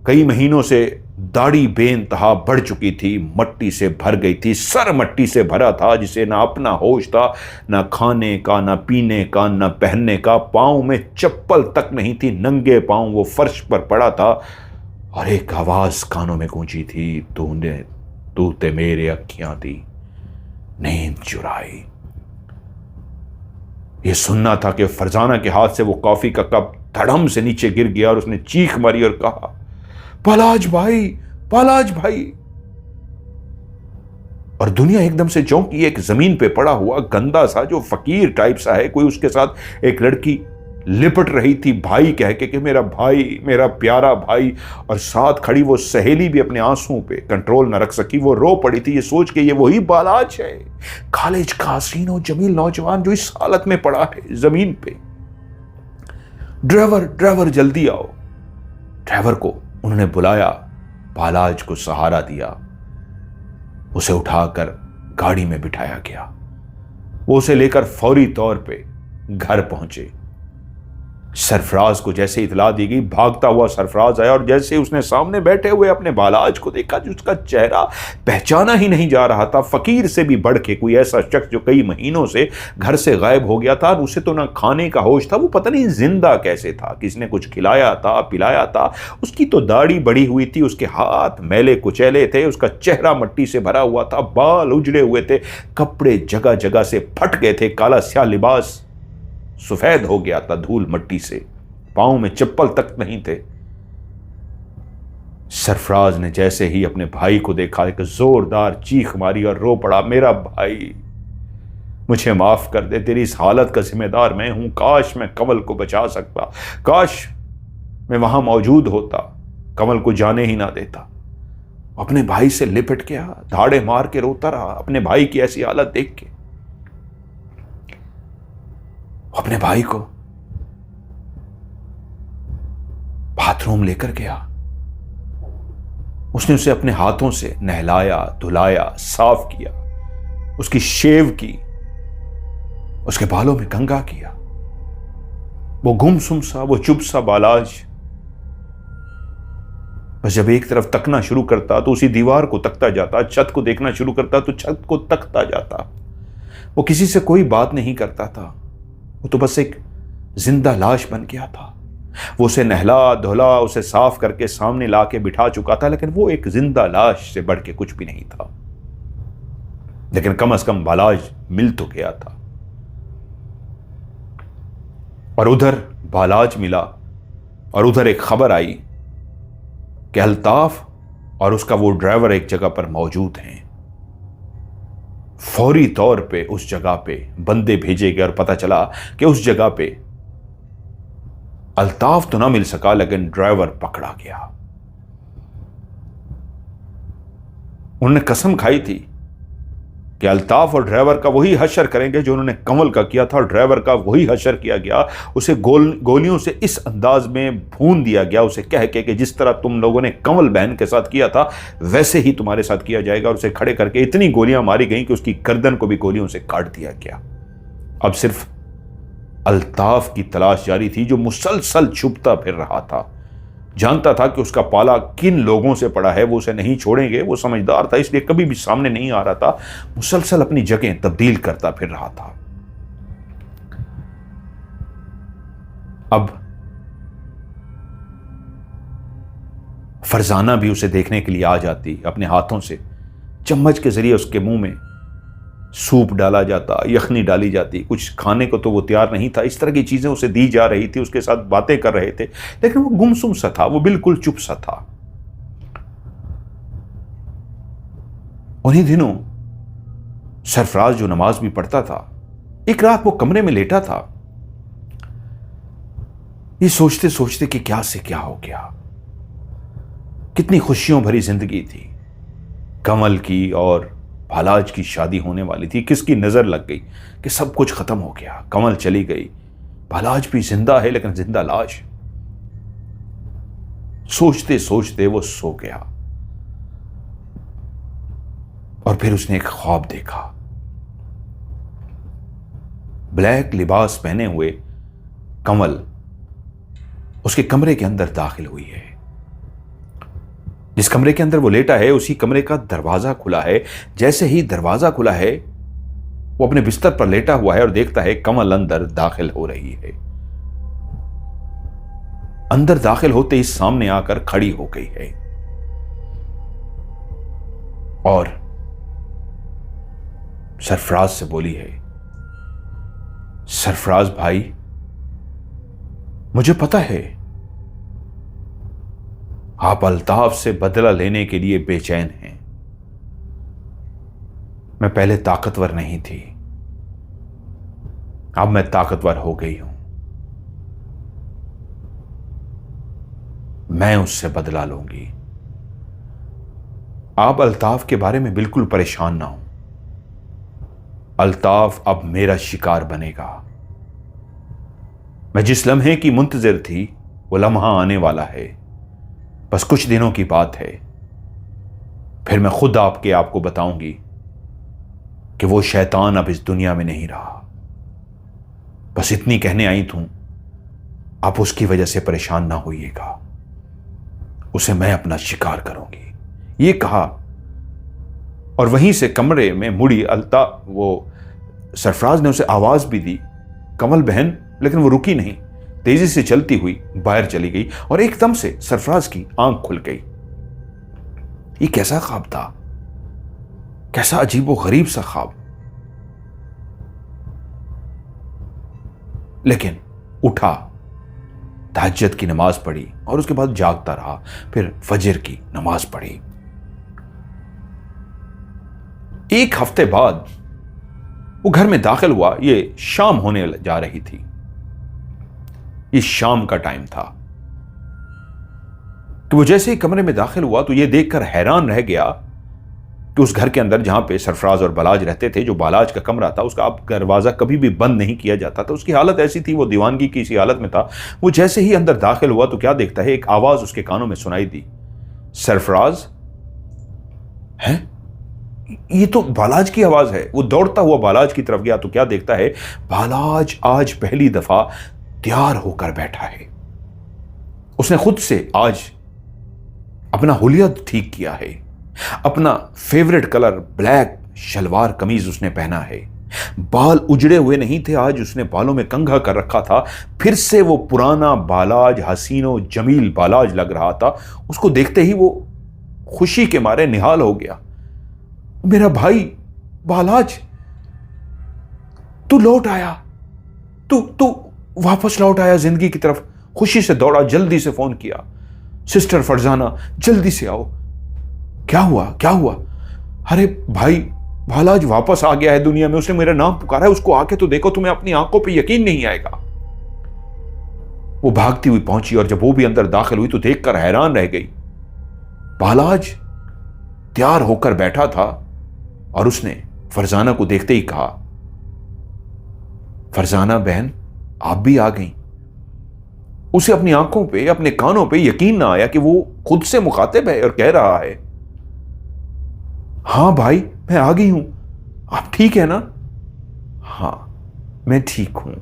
कई महीनों से दाढ़ी बेइंतहा बढ़ चुकी थी, मट्टी से भर गई थी, सर मट्टी से भरा था, जिसे ना अपना होश था, ना खाने का, ना पीने का, ना पहनने का। पांव में चप्पल तक नहीं थी, नंगे पांव वो फर्श पर पड़ा था और एक आवाज कानों में गूंजी थी, तू ते मेरे अखियां थी, नींद चुराई। ये सुनना था कि फरजाना के हाथ से वो कॉफी का कप धड़म से नीचे गिर गया और उसने चीख मारी और कहा, बालाज भाई, बालाज भाई। और दुनिया एकदम से चौंकी। एक जमीन पे पड़ा हुआ गंदा सा जो फकीर टाइप सा है, कोई उसके साथ एक लड़की लिपट रही थी भाई कह के मेरा भाई, मेरा प्यारा भाई। और साथ खड़ी वो सहेली भी अपने आंसुओं पे कंट्रोल न रख सकी, वो रो पड़ी थी ये सोच के ये वही बालाज है, कॉलेज का हसीन और जमील नौजवान जो इस हालत में पड़ा है जमीन पे। ड्राइवर, ड्राइवर जल्दी आओ। ड्राइवर को उन्होंने बुलाया, बालाज को सहारा दिया, उसे उठाकर गाड़ी में बिठाया गया। वो उसे लेकर फौरी तौर पे घर पहुंचे। सरफराज को जैसे इतला दी गई, भागता हुआ सरफराज आया और जैसे उसने सामने बैठे हुए अपने बालाज को देखा, जिसका चेहरा पहचाना ही नहीं जा रहा था। फकीर से भी बढ़ के कोई ऐसा शख्स जो कई महीनों से घर से गायब हो गया था, उसे तो ना खाने का होश था, वो पता नहीं जिंदा कैसे था, किसने कुछ खिलाया था, पिलाया था। उसकी तो दाढ़ी बढ़ी हुई थी, उसके हाथ मैले कुचैले थे, उसका चेहरा मट्टी से भरा हुआ था, बाल उजड़े हुए थे, कपड़े जगह जगह से फट गए थे, काला स्याह लिबास सफेद हो गया था धूल मट्टी से, पांव में चप्पल तक नहीं थे। सरफराज ने जैसे ही अपने भाई को देखा, एक जोरदार चीख मारी और रो पड़ा, मेरा भाई, मुझे माफ कर दे, तेरी इस हालत का जिम्मेदार मैं हूं। काश मैं कंवल को बचा सकता, काश मैं वहां मौजूद होता, कंवल को जाने ही ना देता। अपने भाई से लिपट गया, धाड़े मार के रोता रहा अपने भाई की ऐसी हालत देख के। अपने भाई को बाथरूम लेकर गया, उसने उसे अपने हाथों से नहलाया, धुलाया, साफ किया, उसकी शेव की, उसके बालों में कंघा किया। वो गुमसुम सा, वो चुप सा बालाज बस जब एक तरफ तकना शुरू करता तो उसी दीवार को तकता जाता, छत को देखना शुरू करता तो छत को तकता जाता। वो किसी से कोई बात नहीं करता था, वो तो बस एक जिंदा लाश बन गया था। वो उसे नहला धुला, उसे साफ करके सामने लाके बिठा चुका था, लेकिन वो एक जिंदा लाश से बढ़ के कुछ भी नहीं था। लेकिन कम से कम बालाज मिल तो गया था। और उधर बालाज मिला और उधर एक खबर आई कि अल्ताफ और उसका वो ड्राइवर एक जगह पर मौजूद हैं। फौरी तौर पे उस जगह पे बंदे भेजे गए और पता चला कि उस जगह पे अल्ताफ तो ना मिल सका, लेकिन ड्राइवर पकड़ा गया। उन्होंने कसम खाई थी कि अल्ताफ और ड्राइवर का वही हशर करेंगे जो उन्होंने कंवल का किया था, और ड्राइवर का वही हशर किया गया। उसे गोलियों से इस अंदाज में भून दिया गया, उसे कह के कि जिस तरह तुम लोगों ने कंवल बहन के साथ किया था वैसे ही तुम्हारे साथ किया जाएगा। और उसे खड़े करके इतनी गोलियां मारी गई कि उसकी गर्दन को भी गोलियों से काट दिया गया। अब सिर्फ अल्ताफ की तलाश जारी थी, जो मुसलसल छुपता फिर रहा था। जानता था कि उसका पाला किन लोगों से पड़ा है, वो उसे नहीं छोड़ेंगे। वो समझदार था, इसलिए कभी भी सामने नहीं आ रहा था, मुसलसल अपनी जगह तब्दील करता फिर रहा था। अब फरजाना भी उसे देखने के लिए आ जाती, अपने हाथों से चम्मच के जरिए उसके मुंह में सूप डाला जाता, यखनी डाली जाती। कुछ खाने को तो वो तैयार नहीं था, इस तरह की चीजें उसे दी जा रही थी, उसके साथ बातें कर रहे थे, लेकिन वो गुमसुम सा था, वो बिल्कुल चुप सा था। उन्हीं दिनों सरफराज जो नमाज भी पढ़ता था, एक रात वो कमरे में लेटा था, ये सोचते सोचते कि क्या से क्या हो गया। कितनी खुशियों भरी जिंदगी थी, कमल की और भालाज की शादी होने वाली थी। किसकी नजर लग गई कि सब कुछ खत्म हो गया, कमल चली गई, भालाज भी जिंदा है लेकिन जिंदा लाश। सोचते सोचते वो सो गया और फिर उसने एक ख्वाब देखा। ब्लैक लिबास पहने हुए कमल उसके कमरे के अंदर दाखिल हुई है। जिस कमरे के अंदर वो लेटा है उसी कमरे का दरवाजा खुला है। जैसे ही दरवाजा खुला है, वो अपने बिस्तर पर लेटा हुआ है और देखता है कमल अंदर दाखिल हो रही है। अंदर दाखिल होते ही सामने आकर खड़ी हो गई है और सरफराज से बोली है, सरफराज भाई, मुझे पता है आप अल्ताफ से बदला लेने के लिए बेचैन हैं। मैं पहले ताकतवर नहीं थी, अब मैं ताकतवर हो गई हूं। मैं उससे बदला लूंगी। आप अल्ताफ के बारे में बिल्कुल परेशान ना हो। अल्ताफ अब मेरा शिकार बनेगा। मैं जिस लम्हे की मुंतजिर थी वो लम्हा आने वाला है, बस कुछ दिनों की बात है। फिर मैं खुद आपको बताऊंगी कि वो शैतान अब इस दुनिया में नहीं रहा। बस इतनी कहने आई तू, आप उसकी वजह से परेशान ना होइएगा, उसे मैं अपना शिकार करूंगी। ये कहा और वहीं से कमरे में मुड़ी वो सरफराज ने उसे आवाज भी दी, कमल बहन, लेकिन वो रुकी नहीं, तेजी से चलती हुई बाहर चली गई और एकदम से सरफराज की आंख खुल गई। ये कैसा ख्वाब था, कैसा अजीब व गरीब सा ख्वाब। लेकिन उठा, तहज्जुद की नमाज पढ़ी और उसके बाद जागता रहा, फिर फजर की नमाज पढ़ी। एक हफ्ते बाद वो घर में दाखिल हुआ। ये शाम होने जा रही थी, ये शाम का टाइम था कि वो जैसे ही कमरे में दाखिल हुआ तो ये देखकर हैरान रह गया कि उस घर के अंदर जहां पे सरफराज और बालाज रहते थे, जो बालाज का कमरा था, उसका अब दरवाजा कभी भी बंद नहीं किया जाता था। उसकी हालत ऐसी थी, वो दीवानगी की इसी हालत में था। वो जैसे ही अंदर दाखिल हुआ तो क्या देखता है, एक आवाज उसके कानों में सुनाई दी, सरफराज है? ये तो बालाज की आवाज है। वो दौड़ता हुआ बालाज की तरफ गया तो क्या देखता है, बालाज आज पहली दफा तैयार होकर बैठा है। उसने खुद से आज अपना हुलिया ठीक किया है। अपना फेवरेट कलर ब्लैक शलवार कमीज उसने पहना है। बाल उजड़े हुए नहीं थे, आज उसने बालों में कंघा कर रखा था। फिर से वो पुराना बालाज, हसीनो जमील बालाज लग रहा था। उसको देखते ही वो खुशी के मारे निहाल हो गया। मेरा भाई बालाज, तू लौट आया, तू वापस लौट आया जिंदगी की तरफ। खुशी से दौड़ा, जल्दी से फोन किया, सिस्टर फरजाना जल्दी से आओ। क्या हुआ? अरे भाई, बालाज वापस आ गया है दुनिया में, उसने मेरा नाम पुकारा है, उसको आके तो देखो, तुम्हें अपनी आंखों पे यकीन नहीं आएगा। वो भागती हुई पहुंची और जब वो भी अंदर दाखिल हुई तो देखकर हैरान रह गई। बालाज तैयार होकर बैठा था और उसने फरजाना को देखते ही कहा, फरजाना बहन, आप भी आ गई। उसे अपनी आंखों पे, अपने कानों पे यकीन ना आया कि वो खुद से मुखातिब है और कह रहा है, हां भाई, मैं आ गई हूं, आप ठीक है ना? हां, मैं ठीक हूं।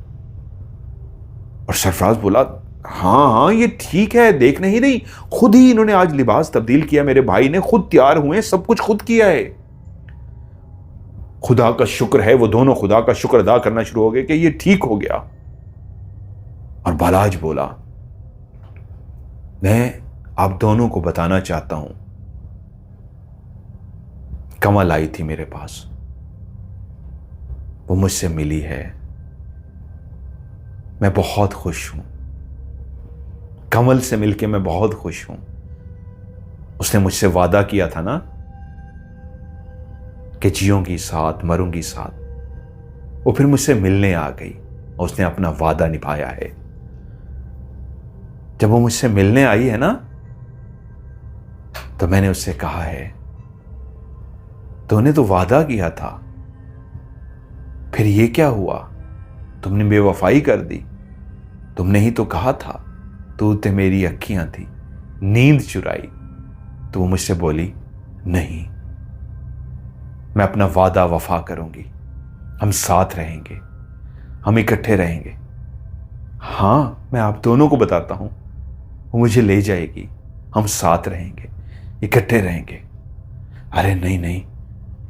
और सरफराज बोला, हां हां, ये ठीक है, देख नहीं रही, खुद ही इन्होंने आज लिबास तब्दील किया, मेरे भाई ने खुद तैयार हुए, सब कुछ खुद किया है। खुदा का शुक्र है। वो दोनों खुदा का शुक्र अदा करना शुरू हो गए कि ये ठीक हो गया। और बालाज बोला, मैं आप दोनों को बताना चाहता हूं, कमल आई थी मेरे पास, वो मुझसे मिली है, मैं बहुत खुश हूं। कमल से मिलके मैं बहुत खुश हूं। उसने मुझसे वादा किया था ना कि जियूंगी साथ, मरूंगी साथ। वो फिर मुझसे मिलने आ गई और उसने अपना वादा निभाया है। जब वो मुझसे मिलने आई है ना, तो मैंने उससे कहा है, तूने तो वादा किया था, फिर ये क्या हुआ? तुमने बेवफाई कर दी। तुमने ही तो कहा था, तू ते मेरी अखियां थी, नींद चुराई। तो वो मुझसे बोली, नहीं, मैं अपना वादा वफा करूंगी, हम साथ रहेंगे, हम इकट्ठे रहेंगे। हां, मैं आप दोनों को बताता हूं, वो मुझे ले जाएगी, हम साथ रहेंगे, इकट्ठे रहेंगे। अरे नहीं नहीं,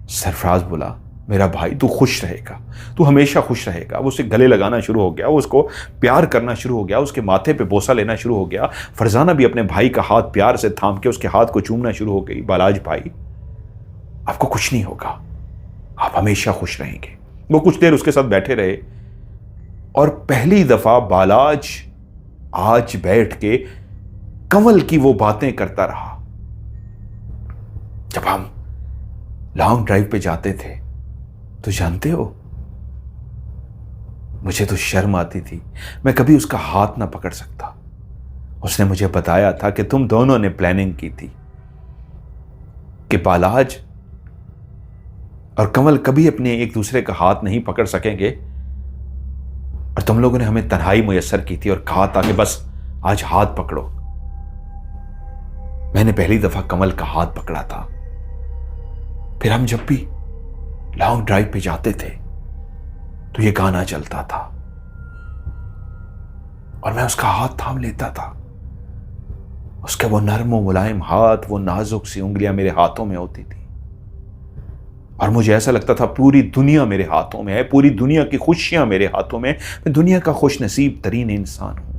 सरफराज बोला, मेरा भाई तू खुश रहेगा, तू हमेशा खुश रहेगा। वो उसे गले लगाना शुरू हो गया, वो उसको प्यार करना शुरू हो गया, उसके माथे पे बोसा लेना शुरू हो गया। फरजाना भी अपने भाई का हाथ प्यार से थाम के उसके हाथ को चूमना शुरू हो गई। बालाज भाई, आपको कुछ नहीं होगा, आप हमेशा खुश रहेंगे। वो कुछ देर उसके साथ बैठे रहे और पहली दफा बालाज आज बैठ के कमल की वो बातें करता रहा। जब हम लॉन्ग ड्राइव पे जाते थे तो जानते हो, मुझे तो शर्म आती थी, मैं कभी उसका हाथ ना पकड़ सकता। उसने मुझे बताया था कि तुम दोनों ने प्लानिंग की थी कि बालाज और कमल कभी अपने एक दूसरे का हाथ नहीं पकड़ सकेंगे, और तुम लोगों ने हमें तन्हाई मुयस्सर की थी और कहा था कि बस आज हाथ पकड़ो। मैंने पहली दफा कमल का हाथ पकड़ा था। फिर हम जब भी लॉन्ग ड्राइव पे जाते थे तो ये गाना चलता था और मैं उसका हाथ थाम लेता था। उसके वो नर्म और मुलायम हाथ, वो नाजुक सी उंगलियां मेरे हाथों में होती थी और मुझे ऐसा लगता था पूरी दुनिया मेरे हाथों में है, पूरी दुनिया की खुशियां मेरे हाथों में, मैं दुनिया का खुशनसीब तरीन इंसान हूं।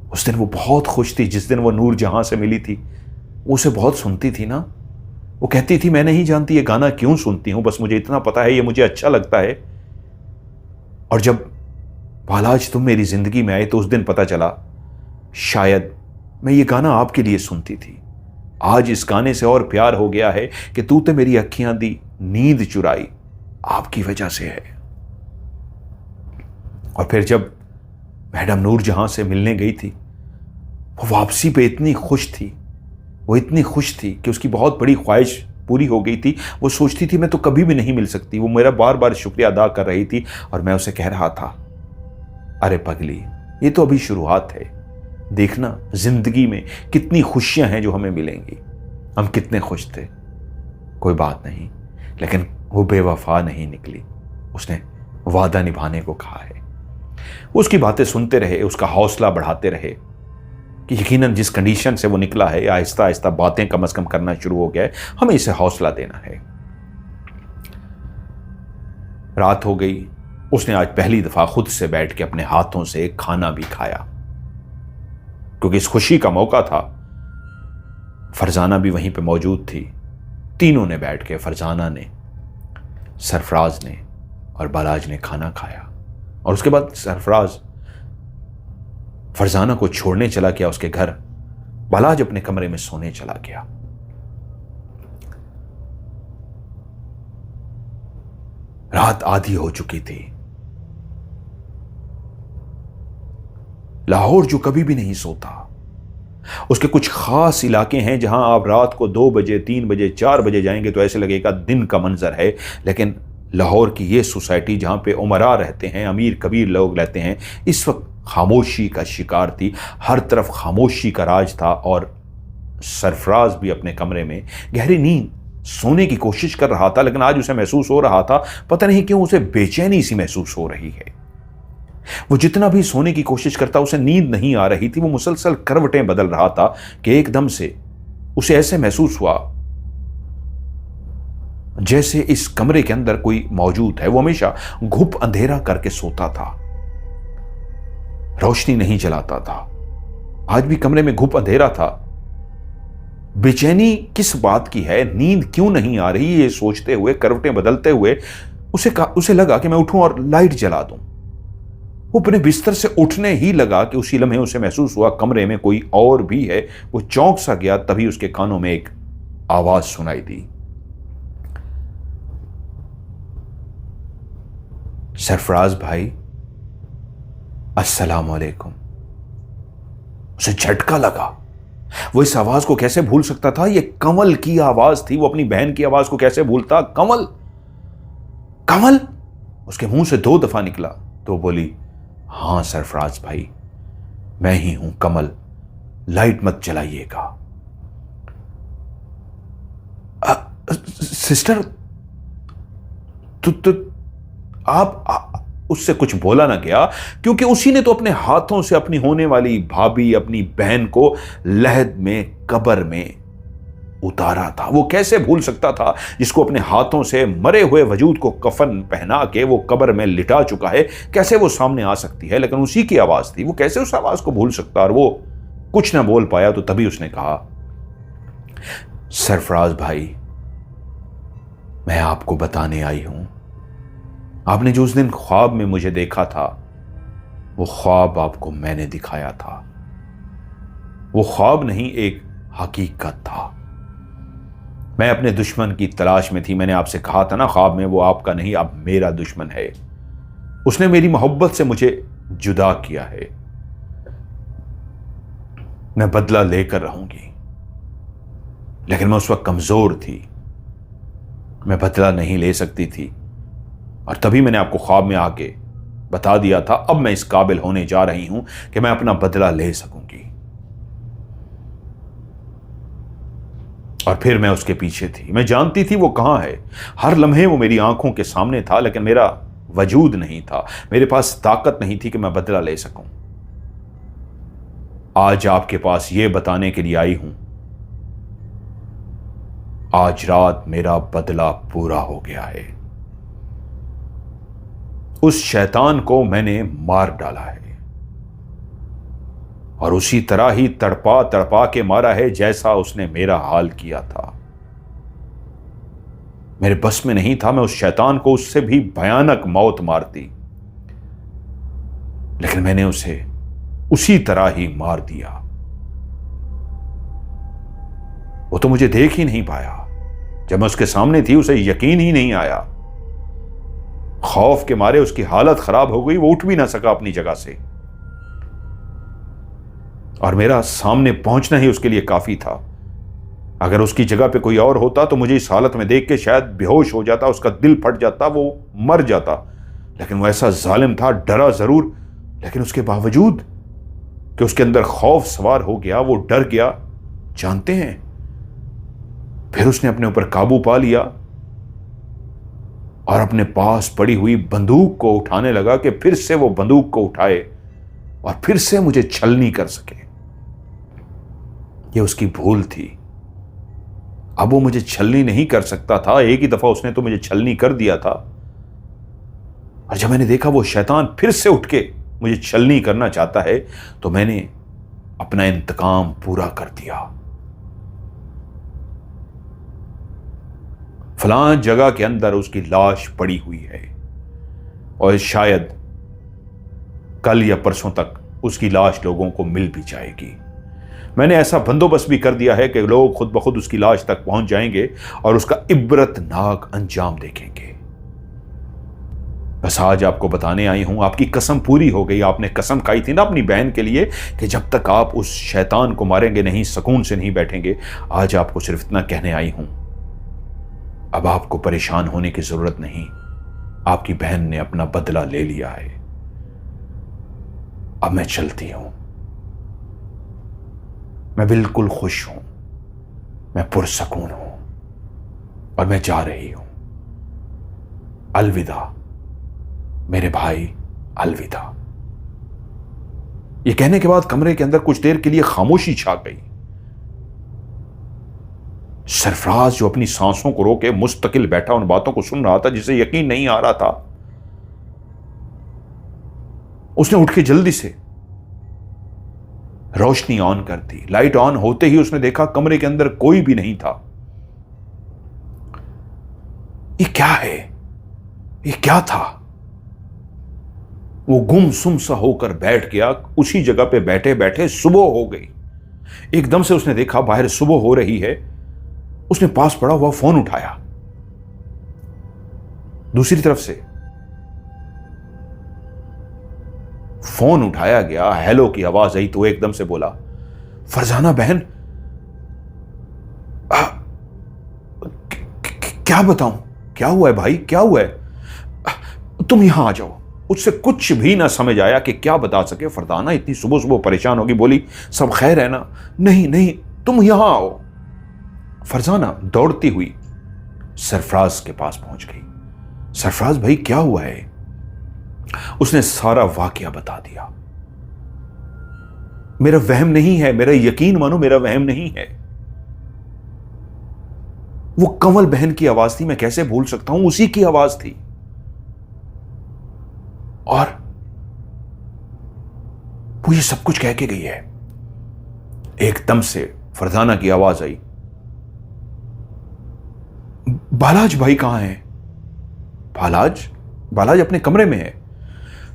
उस दिन वो बहुत खुश थी जिस दिन वो नूर जहां से मिली थी। वो उसे बहुत सुनती थी ना, वो कहती थी, मैं नहीं जानती ये गाना क्यों सुनती हूं, बस मुझे इतना पता है ये मुझे अच्छा लगता है। और जब बालाज तुम मेरी जिंदगी में आए तो उस दिन पता चला शायद मैं ये गाना आपके लिए सुनती थी। आज इस गाने से और प्यार हो गया है कि तू तो मेरी अखियां दी, नींद चुराई, आपकी वजह से है। और फिर जब मैडम नूर जहां से मिलने गई थी, वो वापसी पे इतनी खुश थी, वो इतनी खुश थी कि उसकी बहुत बड़ी ख्वाहिश पूरी हो गई थी। वो सोचती थी मैं तो कभी भी नहीं मिल सकती। वो मेरा बार बार शुक्रिया अदा कर रही थी और मैं उसे कह रहा था, अरे पगली, ये तो अभी शुरुआत है, देखना जिंदगी में कितनी खुशियां हैं जो हमें मिलेंगी। हम कितने खुश थे, कोई बात नहीं, लेकिन वो बेवफा नहीं निकली, उसने वादा निभाने को कहा है। उसकी बातें सुनते रहे, उसका हौसला बढ़ाते रहे कि यकीनन जिस कंडीशन से वो निकला है, आहिस्ता आहिस्ता बातें कम से कम करना शुरू हो गया है, हमें इसे हौसला देना है। रात हो गई, उसने आज पहली दफा खुद से बैठ के अपने हाथों से खाना भी खाया, क्योंकि इस खुशी का मौका था। फरजाना भी वहीं पे मौजूद थी। तीनों ने बैठ के, फरजाना ने, सरफराज ने और बालाज ने खाना खाया। और उसके बाद सरफराज फरजाना को छोड़ने चला गया उसके घर, बालाज अपने कमरे में सोने चला गया। रात आधी हो चुकी थी। लाहौर जो कभी भी नहीं सोता, उसके कुछ खास इलाके हैं जहां आप रात को 2 बजे 3 बजे 4 बजे जाएंगे तो ऐसे लगेगा दिन का मंजर है। लेकिन लाहौर की ये सोसाइटी जहां पे उमरा रहते हैं, अमीर कबीर लोग रहते हैं, इस वक्त खामोशी का शिकार थी। हर तरफ खामोशी का राज था और सरफराज भी अपने कमरे में गहरी नींद सोने की कोशिश कर रहा था। लेकिन आज उसे महसूस हो रहा था, पता नहीं क्यों उसे बेचैनी सी महसूस हो रही है। वो जितना भी सोने की कोशिश करता उसे नींद नहीं आ रही थी। वो मुसलसल करवटें बदल रहा था कि एकदम से उसे ऐसे महसूस हुआ जैसे इस कमरे के अंदर कोई मौजूद है। वो हमेशा घुप अंधेरा करके सोता था, रोशनी नहीं जलाता था। आज भी कमरे में घुप अंधेरा था। बेचैनी किस बात की है, नींद क्यों नहीं आ रही, ये सोचते हुए, करवटें बदलते हुए उसे लगा कि मैं उठूं और लाइट जला दूं। वो अपने बिस्तर से उठने ही लगा कि उसी लम्हे उसे महसूस हुआ कमरे में कोई और भी है। वो चौंक सा गया, तभी उसके कानों में एक आवाज सुनाई दी, सरफराज भाई, अस्सलाम वालेकुम। उसे झटका लगा। वो इस आवाज को कैसे भूल सकता था? ये कमल की आवाज थी। वो अपनी बहन की आवाज को कैसे भूलता? कमल, कमल। उसके मुंह से 2 दफा निकला तो बोली, हां सरफराज भाई, मैं ही हूं कमल, लाइट मत जलाइएगा। सिस्टर, तो आप उससे कुछ बोला ना गया, क्योंकि उसी ने तो अपने हाथों से अपनी होने वाली भाभी, अपनी बहन को लहद में, कब्र में उतारा था। वो कैसे भूल सकता था जिसको अपने हाथों से मरे हुए वजूद को कफन पहना के वो कब्र में लिटा चुका है? कैसे वो सामने आ सकती है? लेकिन उसी की आवाज थी, वो कैसे उस आवाज को भूल सकता? और वो कुछ ना बोल पाया तो तभी उसने कहा, सरफराज भाई, मैं आपको बताने आई हूं, आपने जो उस दिन ख्वाब में मुझे देखा था, वो ख्वाब आपको मैंने दिखाया था। वो ख्वाब नहीं, एक हकीकत था। मैं अपने दुश्मन की तलाश में थी। मैंने आपसे कहा था ना ख्वाब में, वो आपका नहीं, अब मेरा दुश्मन है। उसने मेरी मोहब्बत से मुझे जुदा किया है। मैं बदला लेकर रहूंगी, लेकिन मैं उस वक्त कमजोर थी, मैं बदला नहीं ले सकती थी। और तभी मैंने आपको ख्वाब में आके बता दिया था, अब मैं इस काबिल होने जा रही हूं कि मैं अपना बदला ले सकूंगी। और फिर मैं उसके पीछे थी। मैं जानती थी वो कहां है। हर लम्हे वो मेरी आंखों के सामने था, लेकिन मेरा वजूद नहीं था। मेरे पास ताकत नहीं थी कि मैं बदला ले सकूं। आज आपके पास ये बताने के लिए आई हूं, आज रात मेरा बदला पूरा हो गया है। उस शैतान को मैंने मार डाला है, और उसी तरह ही तड़पा तड़पा के मारा है जैसा उसने मेरा हाल किया था। मेरे बस में नहीं था मैं उस शैतान को उससे भी भयानक मौत मारती, लेकिन मैंने उसे उसी तरह ही मार दिया। वो तो मुझे देख ही नहीं पाया। जब मैं उसके सामने थी उसे यकीन ही नहीं आया। खौफ के मारे उसकी हालत खराब हो गई, वो उठ भी ना सका अपनी जगह से, और मेरा सामने पहुंचना ही उसके लिए काफी था। अगर उसकी जगह पे कोई और होता तो मुझे इस हालत में देख के शायद बेहोश हो जाता, उसका दिल फट जाता, वो मर जाता। लेकिन वो ऐसा जालिम था, डरा जरूर, लेकिन उसके बावजूद कि उसके अंदर खौफ सवार हो गया, वो डर गया। जानते हैं, फिर उसने अपने ऊपर काबू पा लिया और अपने पास पड़ी हुई बंदूक को उठाने लगा कि फिर से वो बंदूक को उठाए और फिर से मुझे छलनी कर सके। ये उसकी भूल थी। अब वो मुझे छलनी नहीं कर सकता था। एक ही दफा उसने तो मुझे छलनी कर दिया था, और जब मैंने देखा वो शैतान फिर से उठ के मुझे छलनी करना चाहता है, तो मैंने अपना इंतकाम पूरा कर दिया। फलां जगह के अंदर उसकी लाश पड़ी हुई है, और शायद कल या परसों तक उसकी लाश लोगों को मिल भी जाएगी। मैंने ऐसा बंदोबस्त भी कर दिया है कि लोग खुद ब खुद उसकी लाश तक पहुंच जाएंगे और उसका इबरतनाक अंजाम देखेंगे। बस आज आपको बताने आई हूं, आपकी कसम पूरी हो गई। आपने कसम खाई थी ना अपनी बहन के लिए कि जब तक आप उस शैतान को मारेंगे नहीं, सुकून से नहीं बैठेंगे। आज आपको सिर्फ इतना कहने आई हूं, अब आपको परेशान होने की जरूरत नहीं। आपकी बहन ने अपना बदला ले लिया है। अब मैं चलती हूं। मैं बिल्कुल खुश हूं, मैं पुरसकून हूं और मैं जा रही हूं। अलविदा मेरे भाई, अलविदा। यह कहने के बाद कमरे के अंदर कुछ देर के लिए खामोशी छा गई। सरफराज जो अपनी सांसों को रोके मुस्तकिल बैठा उन बातों को सुन रहा था जिसे यकीन नहीं आ रहा था। उसने उठ के जल्दी से रोशनी ऑन कर दी। लाइट ऑन होते ही उसने देखा कमरे के अंदर कोई भी नहीं था। ये क्या है? ये क्या था? वो गुमसुम सा होकर बैठ गया। उसी जगह पे बैठे बैठे सुबह हो गई। एकदम से उसने देखा बाहर सुबह हो रही है। उसने पास पड़ा हुआ फोन उठाया। दूसरी तरफ से फोन उठाया गया, हेलो की आवाज आई तो एकदम से बोला, फरजाना बहन, क्या बताऊं? क्या हुआ है भाई? क्या हुआ है? तुम यहां आ जाओ। उससे कुछ भी ना समझ आया कि क्या बता सके। फरजाना इतनी सुबह सुबह परेशान होगी, बोली, सब खैर है ना? नहीं नहीं, तुम यहां आओ। फरजाना दौड़ती हुई सरफराज के पास पहुंच गई। सरफराज भाई क्या हुआ है? उसने सारा वाकया बता दिया। मेरा वहम नहीं है, मेरा यकीन मानो, मेरा वहम नहीं है। वो कंवल बहन की आवाज थी, मैं कैसे भूल सकता हूं, उसी की आवाज थी। और वो ये सब कुछ कह के गई है। एकदम से फरजाना की आवाज आई, बालाज भाई कहां है? बालाज? बालाज अपने कमरे में है।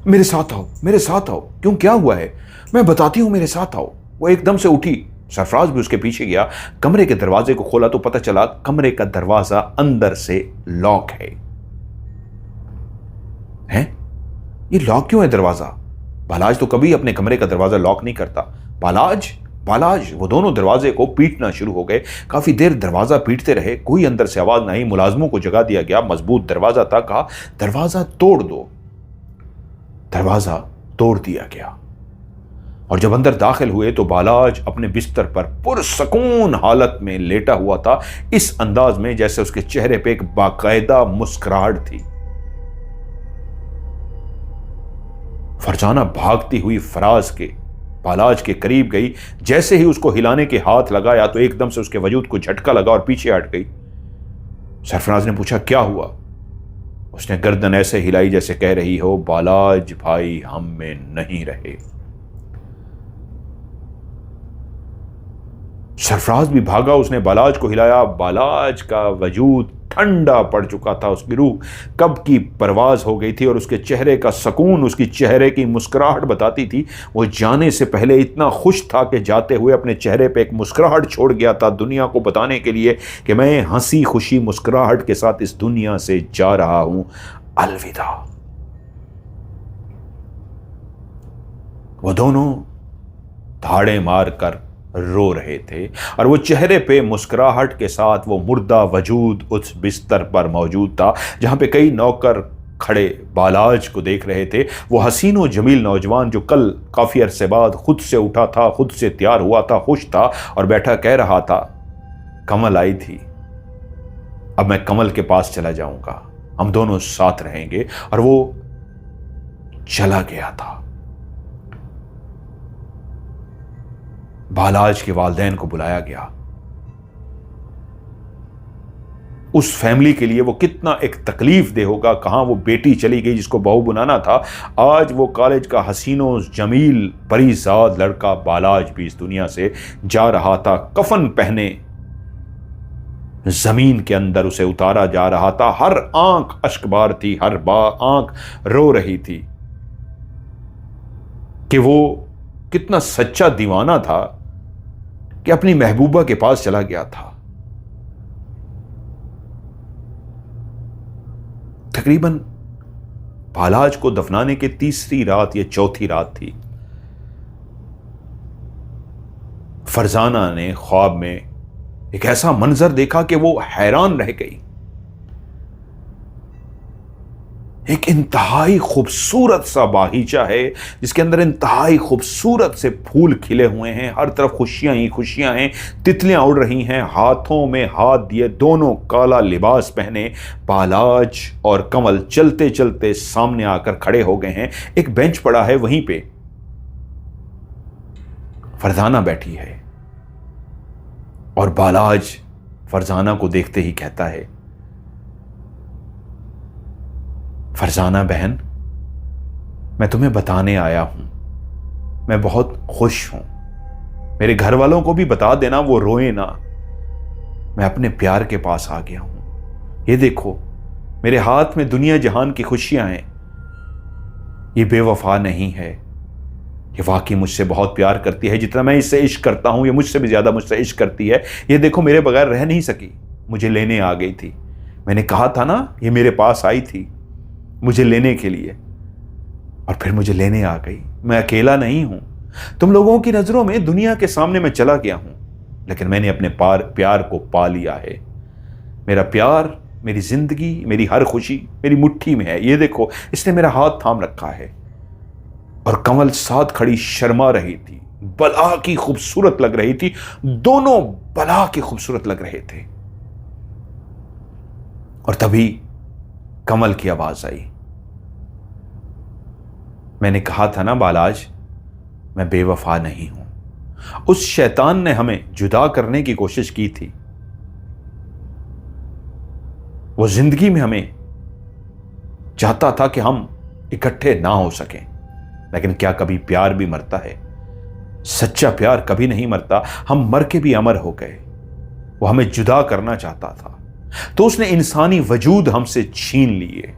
मेरे साथ आओ, मेरे साथ आओ। क्यों, क्या हुआ है? मैं बताती हूं, मेरे साथ आओ। वो एकदम से उठी। सरफराज भी उसके पीछे गया। कमरे के दरवाजे को खोला तो पता चला कमरे का दरवाजा अंदर से लॉक है। हैं? ये लॉक क्यों है दरवाजा? बालाज तो कभी अपने कमरे का दरवाजा लॉक नहीं करता। बालाज, बालाज। वो दोनों दरवाजे को पीटना शुरू हो गए। काफी देर दरवाजा पीटते रहे, कोई अंदर से आवाज नहीं। मुलाजमों को जगा दिया गया। मजबूत दरवाजा था। कहा, दरवाजा तोड़ दो। दरवाजा तोड़ दिया गया और जब अंदर दाखिल हुए तो बालाज अपने बिस्तर पर पुरसकून हालत में लेटा हुआ था, इस अंदाज में जैसे उसके चेहरे पे एक बाकायदा मुस्कुराहट थी। फरजाना भागती हुई फराज के बालाज के करीब गई। जैसे ही उसको हिलाने के हाथ लगाया तो एकदम से उसके वजूद को झटका लगा और पीछे हट गई। सरफराज ने पूछा, क्या हुआ? उसने गर्दन ऐसे हिलाई जैसे कह रही हो, बालाज भाई हम में नहीं रहे। सरफराज भी भागा। उसने बालाज को हिलाया। बालाज का वजूद ठंडा पड़ चुका था। उसकी रूह कब की परवाज हो गई थी और उसके चेहरे का सुकून, उसकी चेहरे की मुस्कुराहट बताती थी। वो जाने से पहले इतना खुश था कि जाते हुए अपने चेहरे पे एक मुस्कुराहट छोड़ गया था, दुनिया को बताने के लिए कि मैं हंसी खुशी मुस्कुराहट के साथ इस दुनिया से जा रहा हूं। अलविदा। वो दोनों धाड़े मारकर रो रहे थे और वो चेहरे पे मुस्कुराहट के साथ वो मुर्दा वजूद उस बिस्तर पर मौजूद था जहां पे कई नौकर खड़े बालाज को देख रहे थे। वो हसीनो जमील नौजवान जो कल काफी अरसे बाद खुद से उठा था, खुद से तैयार हुआ था, खुश था और बैठा कह रहा था, कमल आई थी, अब मैं कमल के पास चला जाऊंगा, हम दोनों साथ रहेंगे। और वो चला गया था। बालाज के वालिदैन को बुलाया गया। उस फैमिली के लिए वो कितना एक तकलीफ दे होगा। कहां वो बेटी चली गई जिसको बहू बनाना था। आज वो कॉलेज का हसीनो जमील परीजाद लड़का बालाज भी इस दुनिया से जा रहा था। कफन पहने जमीन के अंदर उसे उतारा जा रहा था। हर आंख अश्कबार थी, हर आंख रो रही थी कि वो कितना सच्चा दीवाना था कि अपनी महबूबा के पास चला गया था। तकरीबन बालाज को दफनाने की तीसरी रात या चौथी रात थी। फरजाना ने ख्वाब में एक ऐसा मंजर देखा कि वो हैरान रह गई। एक इंतहाई खूबसूरत सा बागीचा है जिसके अंदर इंतहाई खूबसूरत से फूल खिले हुए हैं, हर तरफ खुशियां ही खुशियां हैं, तितलियां उड़ रही हैं। हाथों में हाथ दिए दोनों काला लिबास पहने बालाज और कमल चलते चलते सामने आकर खड़े हो गए हैं। एक बेंच पड़ा है, वहीं पे फरजाना बैठी है और बालाज फरजाना को देखते ही कहता है, फरजाना बहन, मैं तुम्हें बताने आया हूं, मैं बहुत खुश हूं। मेरे घर वालों को भी बता देना, वो रोए ना। मैं अपने प्यार के पास आ गया हूं। ये देखो, मेरे हाथ में दुनिया जहान की खुशियां हैं। ये बेवफा नहीं है, ये वाकई मुझसे बहुत प्यार करती है। जितना मैं इससे इश्क करता हूं, ये मुझसे भी ज्यादा मुझसे इश्क करती है। ये देखो, मेरे बगैर रह नहीं सकी, मुझे लेने आ गई थी। मैंने कहा था ना, ये मेरे पास आई थी मुझे लेने के लिए, और फिर मुझे लेने आ गई। मैं अकेला नहीं हूं। तुम लोगों की नजरों में दुनिया के सामने मैं चला गया हूं, लेकिन मैंने अपने प्यार को पा लिया है। मेरा प्यार, मेरी जिंदगी, मेरी हर खुशी मेरी मुट्ठी में है। ये देखो, इसने मेरा हाथ थाम रखा है। और कमल साथ खड़ी शर्मा रही थी, बला की खूबसूरत लग रही थी। दोनों बला के खूबसूरत लग रहे थे। और तभी कमल की आवाज आई, मैंने कहा था ना बालाज, मैं बेवफा नहीं हूं। उस शैतान ने हमें जुदा करने की कोशिश की थी। वो जिंदगी में हमें चाहता था कि हम इकट्ठे ना हो सकें, लेकिन क्या कभी प्यार भी मरता है? सच्चा प्यार कभी नहीं मरता। हम मर के भी अमर हो गए। वो हमें जुदा करना चाहता था, तो उसने इंसानी वजूद हमसे छीन लिए।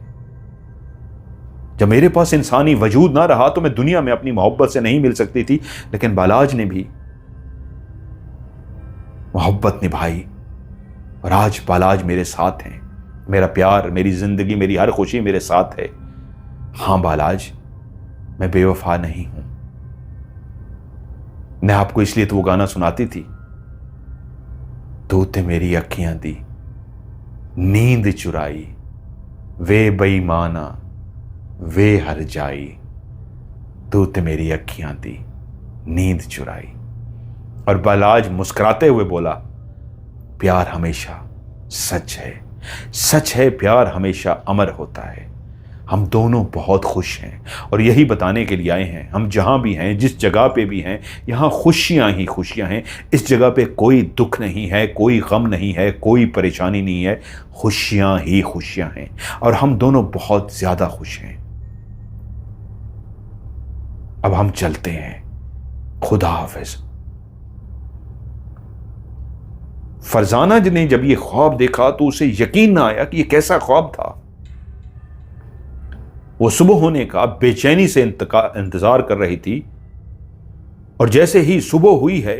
जब मेरे पास इंसानी वजूद ना रहा तो मैं दुनिया में अपनी मोहब्बत से नहीं मिल सकती थी, लेकिन बालाज ने भी मोहब्बत निभाई। और आज बालाज मेरे साथ हैं। मेरा प्यार, मेरी जिंदगी, मेरी हर खुशी मेरे साथ है। हां बालाज, मैं बेवफा नहीं हूं। मैं आपको इसलिए तो वो गाना सुनाती थी, तूते मेरी अखियां दी नींद चुराई, वे बेईमाना वे हर जाई, तूते मेरी अखियां दी नींद चुराई। और बालाज मुस्कुराते हुए बोला, प्यार हमेशा सच है, सच है, प्यार हमेशा अमर होता है। हम दोनों बहुत खुश हैं और यही बताने के लिए आए हैं। हम जहां भी हैं, जिस जगह पे भी हैं, यहां खुशियां ही खुशियां हैं। इस जगह पे कोई दुख नहीं है, कोई गम नहीं है, कोई परेशानी नहीं है, खुशियां ही खुशियां हैं। और हम दोनों बहुत ज्यादा खुश हैं। अब हम चलते हैं, खुदा हाफिज। फरजाना ने जब ये ख्वाब देखा तो उसे यकीन ना आया कि ये कैसा ख्वाब था। वो सुबह होने का बेचैनी से इंतजार कर रही थी। और जैसे ही सुबह हुई है,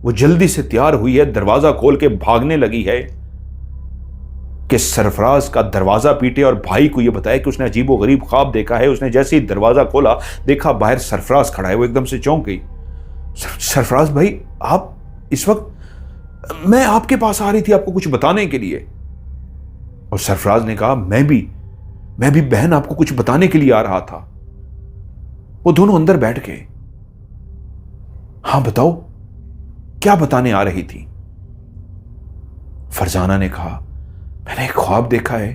वो जल्दी से तैयार हुई है, दरवाजा खोल के भागने लगी है कि सरफराज का दरवाजा पीटे और भाई को यह बताया कि उसने अजीबोगरीब ख्वाब देखा है। उसने जैसे ही दरवाजा खोला, देखा बाहर सरफराज खड़ा है। वो एकदम से चौंक गई। सरफराज भाई, आप इस वक्त? मैं आपके पास आ रही थी आपको कुछ बताने के लिए। और सरफराज ने कहा, मैं भी बहन आपको कुछ बताने के लिए आ रहा था। वो दोनों अंदर बैठ गए। हां बताओ, क्या बताने आ रही थी? फरजाना ने कहा, मैंने एक ख्वाब देखा है।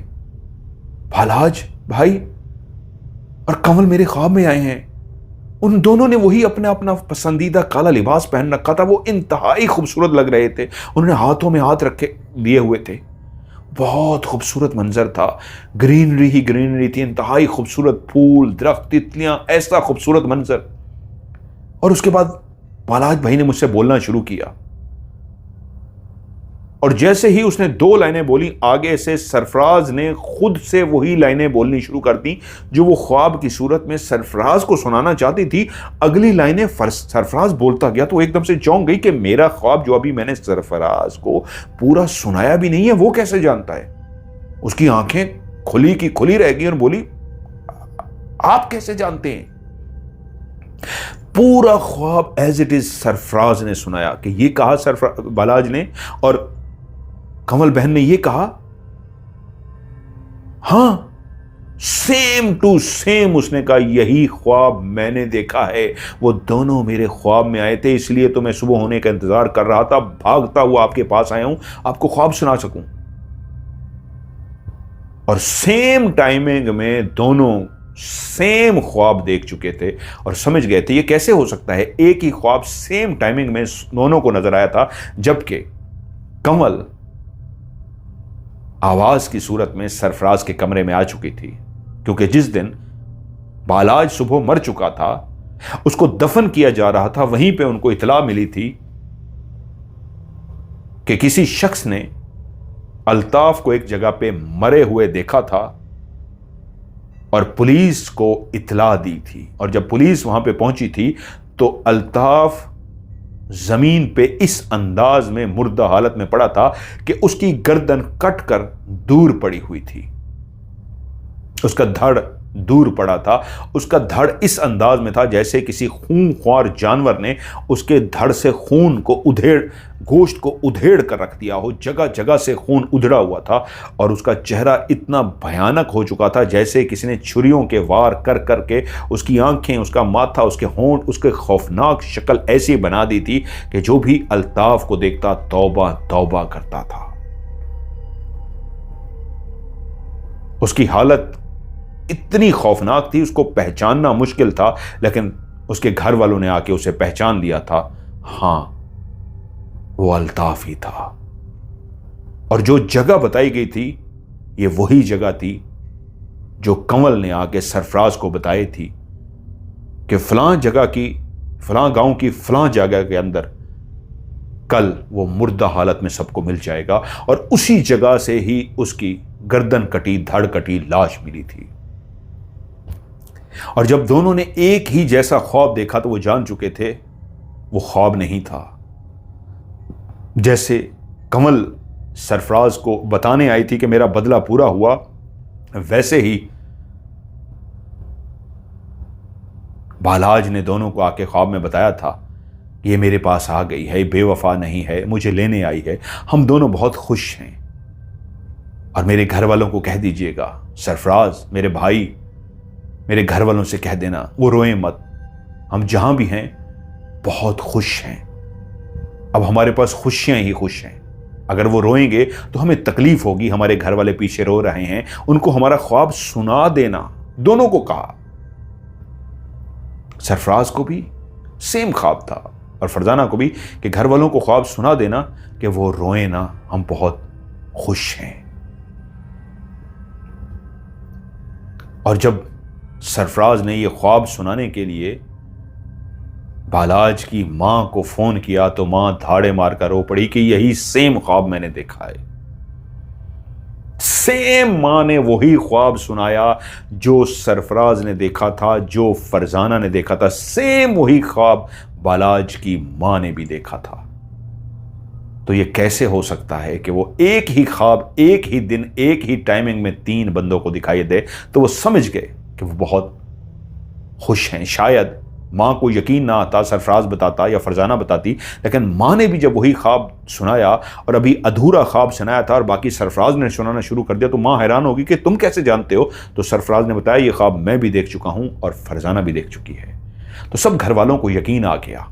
बालाज भाई और कमल मेरे ख्वाब में आए हैं। उन दोनों ने वही अपना अपना पसंदीदा काला लिबास पहन रखा था। वो इंतहाई खूबसूरत लग रहे थे। उन्होंने हाथों में हाथ रखे लिए हुए थे। बहुत खूबसूरत मंजर था। ग्रीनरी ही ग्रीनरी थी, इंतहाई खूबसूरत फूल, दरख्त, तितलियां, ऐसा खूबसूरत मंजर। और उसके बाद बालाज भाई ने मुझसे बोलना शुरू किया। और जैसे ही उसने 2 लाइनें बोली, आगे से सरफराज ने खुद से वही लाइनें बोलनी शुरू कर दी जो वो ख्वाब की सूरत में सरफराज को सुनाना चाहती थी। अगली लाइनें सरफराज बोलता गया तो एकदम से चौंक गई कि मेरा ख्वाब जो अभी मैंने सरफराज को पूरा सुनाया भी नहीं है, वो कैसे जानता है? उसकी आंखें खुली की खुली रह गई और बोली, आप कैसे जानते हैं? पूरा ख्वाब एज इट इज सरफराज ने सुनाया कि ये कहा सरफराज बालाज ने, और कंवल बहन ने ये कहा। हां, सेम टू सेम उसने कहा, यही ख्वाब मैंने देखा है। वो दोनों मेरे ख्वाब में आए थे, इसलिए तो मैं सुबह होने का इंतजार कर रहा था, भागता हुआ आपके पास आया हूं, आपको ख्वाब सुना सकूं। और सेम टाइमिंग में दोनों सेम ख्वाब देख चुके थे और समझ गए थे ये कैसे हो सकता है। एक ही ख्वाब सेम टाइमिंग में दोनों को नजर आया था, जबकि कंवल आवाज की सूरत में सरफराज के कमरे में आ चुकी थी, क्योंकि जिस दिन बालाज सुबह मर चुका था, उसको दफन किया जा रहा था, वहीं पे उनको इतला मिली थी कि किसी शख्स ने अल्ताफ को एक जगह पे मरे हुए देखा था और पुलिस को इतला दी थी। और जब पुलिस वहां पे पहुंची थी तो अल्ताफ जमीन पे इस अंदाज में मुर्दा हालत में पड़ा था कि उसकी गर्दन कट कर दूर पड़ी हुई थी, उसका धड़ दूर पड़ा था। उसका धड़ इस अंदाज में था जैसे किसी खूंखार जानवर ने उसके धड़ से खून को गोश्त को उधेड़ कर रख दिया हो। जगह जगह से खून उधड़ा हुआ था और उसका चेहरा इतना भयानक हो चुका था जैसे किसी ने छुरियों के वार कर करके उसकी आंखें, उसका माथा, उसके होंठ, उसके खौफनाक शक्ल ऐसी बना दी थी कि जो भी अल्ताफ को देखता तौबा तौबा करता था। उसकी हालत इतनी खौफनाक थी, उसको पहचानना मुश्किल था, लेकिन उसके घर वालों ने आके उसे पहचान लिया था। हां, वो अल्ताफ ही था। और जो जगह बताई गई थी, ये वही जगह थी जो कंवल ने आके सरफराज को बताई थी कि फलां जगह की, फलां गांव की फलां जगह के अंदर कल वो मुर्दा हालत में सबको मिल जाएगा। और उसी जगह से ही उसकी गर्दन कटी, धड़ कटी लाश मिली थी। और जब दोनों ने एक ही जैसा ख्वाब देखा तो वो जान चुके थे वो ख्वाब नहीं था। जैसे कंवल सरफराज को बताने आई थी कि मेरा बदला पूरा हुआ, वैसे ही बालाज ने दोनों को आके ख्वाब में बताया था कि ये मेरे पास आ गई है, बेवफा नहीं है, मुझे लेने आई है, हम दोनों बहुत खुश हैं। और मेरे घर वालों को कह दीजिएगा, सरफराज मेरे भाई, मेरे घर वालों से कह देना वो रोएं मत, हम जहां भी हैं बहुत खुश हैं। अब हमारे पास खुशियां ही खुश हैं। अगर वो रोएंगे तो हमें तकलीफ होगी, हमारे घर वाले पीछे रो रहे हैं, उनको हमारा ख्वाब सुना देना। दोनों को कहा। सरफराज को भी सेम ख्वाब था और फरजाना को भी कि घर वालों को ख्वाब सुना देना कि वो रोए ना, हम बहुत खुश हैं। और जब सरफराज ने यह ख्वाब सुनाने के लिए बालाज की मां को फोन किया तो मां धाड़े मारकर रो पड़ी कि यही सेम ख्वाब मैंने देखा है। सेम मां ने वही ख्वाब सुनाया जो सरफराज ने देखा था, जो फरजाना ने देखा था, सेम वही ख्वाब बालाज की मां ने भी देखा था। तो यह कैसे हो सकता है कि वो एक ही ख्वाब, एक ही दिन, एक ही टाइमिंग में 3 बंदों को दिखाई दे? तो वो समझ गए कि वो बहुत खुश हैं। शायद मां को यकीन ना आता, सरफराज बताता या फरजाना बताती, लेकिन मां ने भी जब वही ख्वाब सुनाया और अभी अधूरा ख्वाब सुनाया था और बाकी सरफराज ने सुनाना शुरू कर दिया, तो मां हैरान होगी कि तुम कैसे जानते हो? तो सरफराज ने बताया ये ख्वाब मैं भी देख चुका हूं और फरजाना भी देख चुकी है। तो सब घर वालों को यकीन आ गया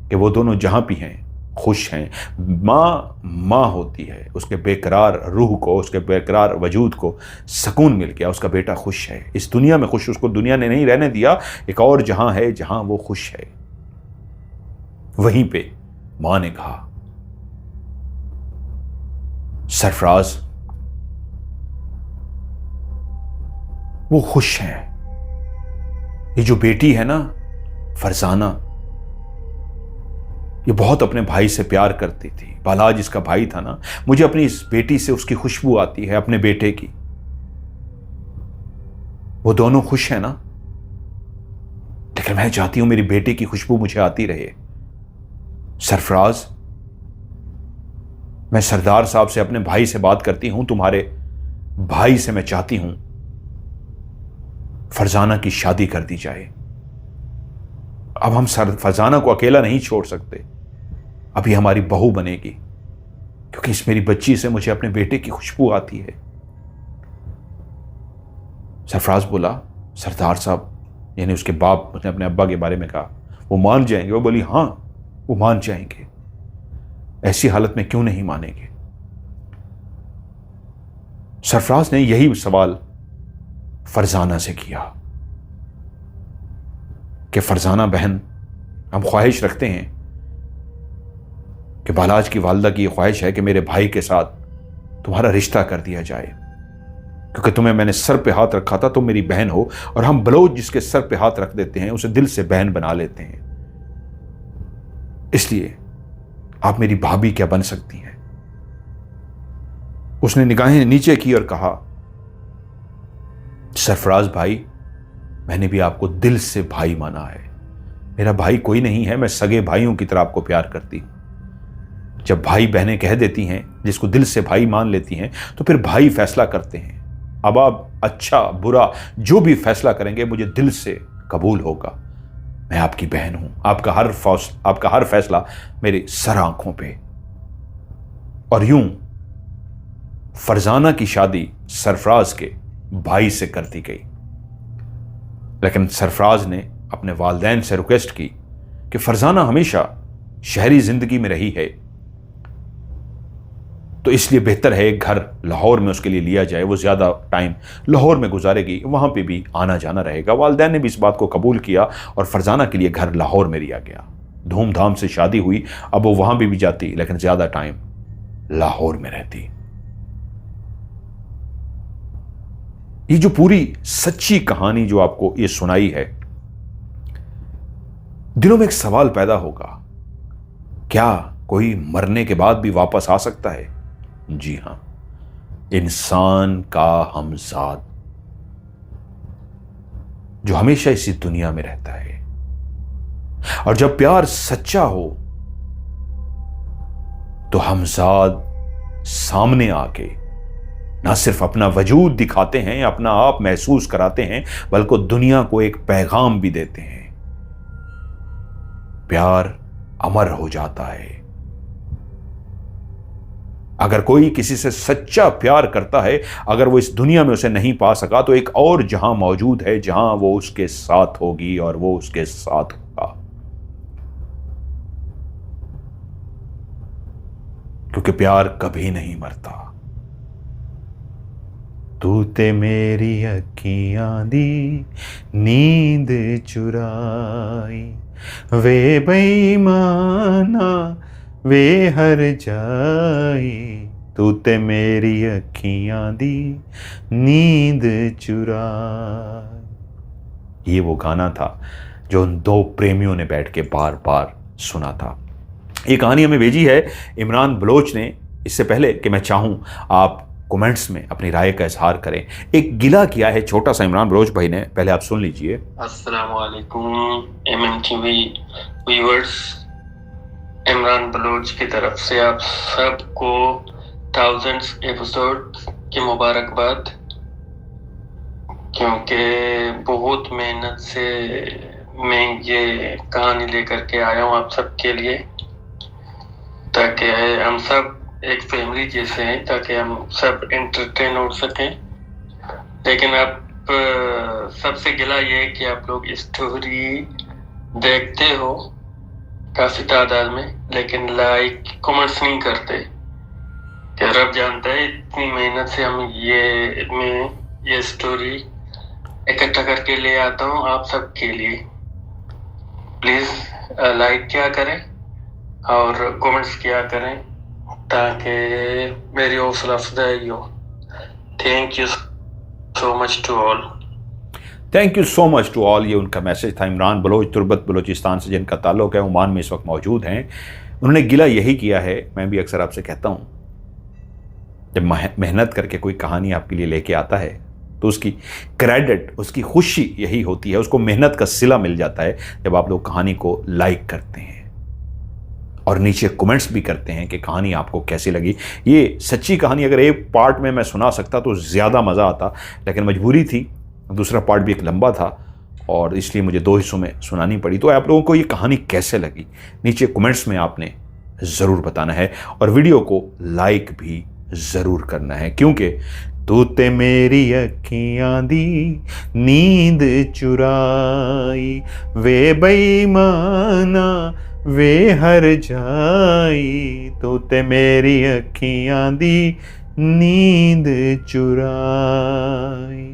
कि वो दोनों जहां भी हैं खुश हैं। मां होती है, उसके बेकरार रूह को, उसके बेकरार वजूद को सुकून मिल गया, उसका बेटा खुश है, इस दुनिया में खुश। उसको दुनिया ने नहीं रहने दिया, एक और जहां है जहां वो खुश है। वहीं पे मां ने कहा, सरफराज वो खुश हैं, ये जो बेटी है ना फरजाना, ये बहुत अपने भाई से प्यार करती थी। बालाज इसका भाई था ना, मुझे अपनी इस बेटी से उसकी खुशबू आती है, अपने बेटे की। वो दोनों खुश हैं ना, लेकिन मैं चाहती हूं मेरी बेटी की खुशबू मुझे आती रहे। सरफराज, मैं सरदार साहब से, अपने भाई से बात करती हूं, तुम्हारे भाई से मैं चाहती हूं फरजाना की शादी कर दी जाए। अब हम फरजाना को अकेला नहीं छोड़ सकते, अभी हमारी बहू बनेगी, क्योंकि इस मेरी बच्ची से मुझे अपने बेटे की खुशबू आती है। सरफराज बोला, सरदार साहब, यानी उसके बाप, उसने अपने अब्बा के बारे में कहा, वो मान जाएंगे? वो बोली, हाँ वो मान जाएंगे, ऐसी हालत में क्यों नहीं मानेंगे। सरफराज ने यही सवाल फरजाना से किया कि फरजाना बहन, हम ख्वाहिश रखते हैं कि बालाज की वालदा की यह ख्वाहिश है कि मेरे भाई के साथ तुम्हारा रिश्ता कर दिया जाए, क्योंकि तुम्हें मैंने सर पे हाथ रखा था, तुम मेरी बहन हो, और हम बलोच जिसके सर पे हाथ रख देते हैं उसे दिल से बहन बना लेते हैं, इसलिए आप मेरी भाभी क्या बन सकती हैं। उसने निगाहें नीचे की और कहा, सरफराज भाई, मैंने भी आपको दिल से भाई माना है, मेरा भाई कोई नहीं है, मैं सगे भाइयों की तरह आपको प्यार करती हूं। जब भाई बहनें कह देती हैं, जिसको दिल से भाई मान लेती हैं, तो फिर भाई फैसला करते हैं। अब आप अच्छा बुरा जो भी फैसला करेंगे मुझे दिल से कबूल होगा, मैं आपकी बहन हूं, आपका हर फैसला मेरी सर आंखों पे। और यूं फरजाना की शादी सरफराज के भाई से कर दी गई, लेकिन सरफराज ने अपने वालिदैन से रिक्वेस्ट की कि फरजाना हमेशा शहरी जिंदगी में रही है, तो इसलिए बेहतर है एक घर लाहौर में उसके लिए लिया जाए, वो ज्यादा टाइम लाहौर में गुजारेगी, वहां पे भी आना जाना रहेगा। वालिदैन ने भी इस बात को कबूल किया और फरजाना के लिए घर लाहौर में लिया गया। धूमधाम से शादी हुई। अब वो वहां भी जाती, लेकिन ज्यादा टाइम लाहौर में रहती। ये जो पूरी सच्ची कहानी जो आपको ये सुनाई है, दिलों में एक सवाल पैदा होगा, क्या कोई मरने के बाद भी वापस आ सकता है? जी हां, इंसान का हमजाद जो हमेशा इसी दुनिया में रहता है, और जब प्यार सच्चा हो तो हमजाद सामने आके ना सिर्फ अपना वजूद दिखाते हैं, अपना आप महसूस कराते हैं, बल्कि दुनिया को एक पैगाम भी देते हैं। प्यार अमर हो जाता है। अगर कोई किसी से सच्चा प्यार करता है, अगर वो इस दुनिया में उसे नहीं पा सका, तो एक और जहां मौजूद है जहां वो उसके साथ होगी और वो उसके साथ होगा, क्योंकि प्यार कभी नहीं मरता। तू ते मेरी अखियां दी नींद चुराई, वे बेईमाना वे हर जाई, तू ते मेरी अखियां दी नींद चुराई। ये वो गाना था जो उन दो प्रेमियों ने बैठ के बार बार सुना था। ये कहानी हमें भेजी है इमरान बलोच ने। इससे पहले कि मैं चाहूं आप कमेंट्स में अपनी राय का इजहार करें, एक गिला किया है छोटा सा इमरान बलोच भाई ने, पहले आप सुन लीजिए। अस्सलाम वालेकुम MMTV व्यूअर्स, इमरान बलोच की तरफ से आप सबको 1000 एपिसोड की मुबारकबाद, क्योंकि बहुत मेहनत से मैं ये कहानी लेकर के आया हूँ आप सबके लिए, ताकि हम सब एक फैमिली जैसे हैं, ताकि हम सब एंटरटेन हो सकें। लेकिन अब सबसे गिला ये है कि आप लोग स्टोरी देखते हो काफी तादाद में, लेकिन लाइक कमेंट्स नहीं करते। कि रब जानता है इतनी मेहनत से हम ये स्टोरी इकट्ठा करके ले आता हूँ आप सब के लिए। प्लीज लाइक किया करें और कमेंट्स किया करें, ताकि मेरी हौसला अफजाई हो। Thank you so much to all. Thank you so much to all. ये उनका मैसेज था। इमरान बलोच तुर्बत बलोचिस्तान से जिनका ताल्लुक है, ओमान में इस वक्त मौजूद हैं। उन्होंने गिला यही किया है। मैं भी अक्सर आपसे कहता हूँ, जब मेहनत करके कोई कहानी आपके लिए लेके आता है तो उसकी क्रेडिट, उसकी खुशी यही होती है, उसको मेहनत का सिला मिल जाता है जब आप लोग कहानी को लाइक करते हैं और नीचे कमेंट्स भी करते हैं कि कहानी आपको कैसी लगी। ये सच्ची कहानी अगर एक पार्ट में मैं सुना सकता तो ज़्यादा मज़ा आता, लेकिन मजबूरी थी दूसरा पार्ट भी एक लंबा था और इसलिए मुझे 2 हिस्सों में सुनानी पड़ी। तो आप लोगों को ये कहानी कैसे लगी नीचे कमेंट्स में आपने ज़रूर बताना है और वीडियो को लाइक भी ज़रूर करना है, क्योंकि तू ते मेरी अखियां दी नींद चुराई, वे बेईमाना वे हर जाई, तू ते मेरी अखियां दी नींद चुराई।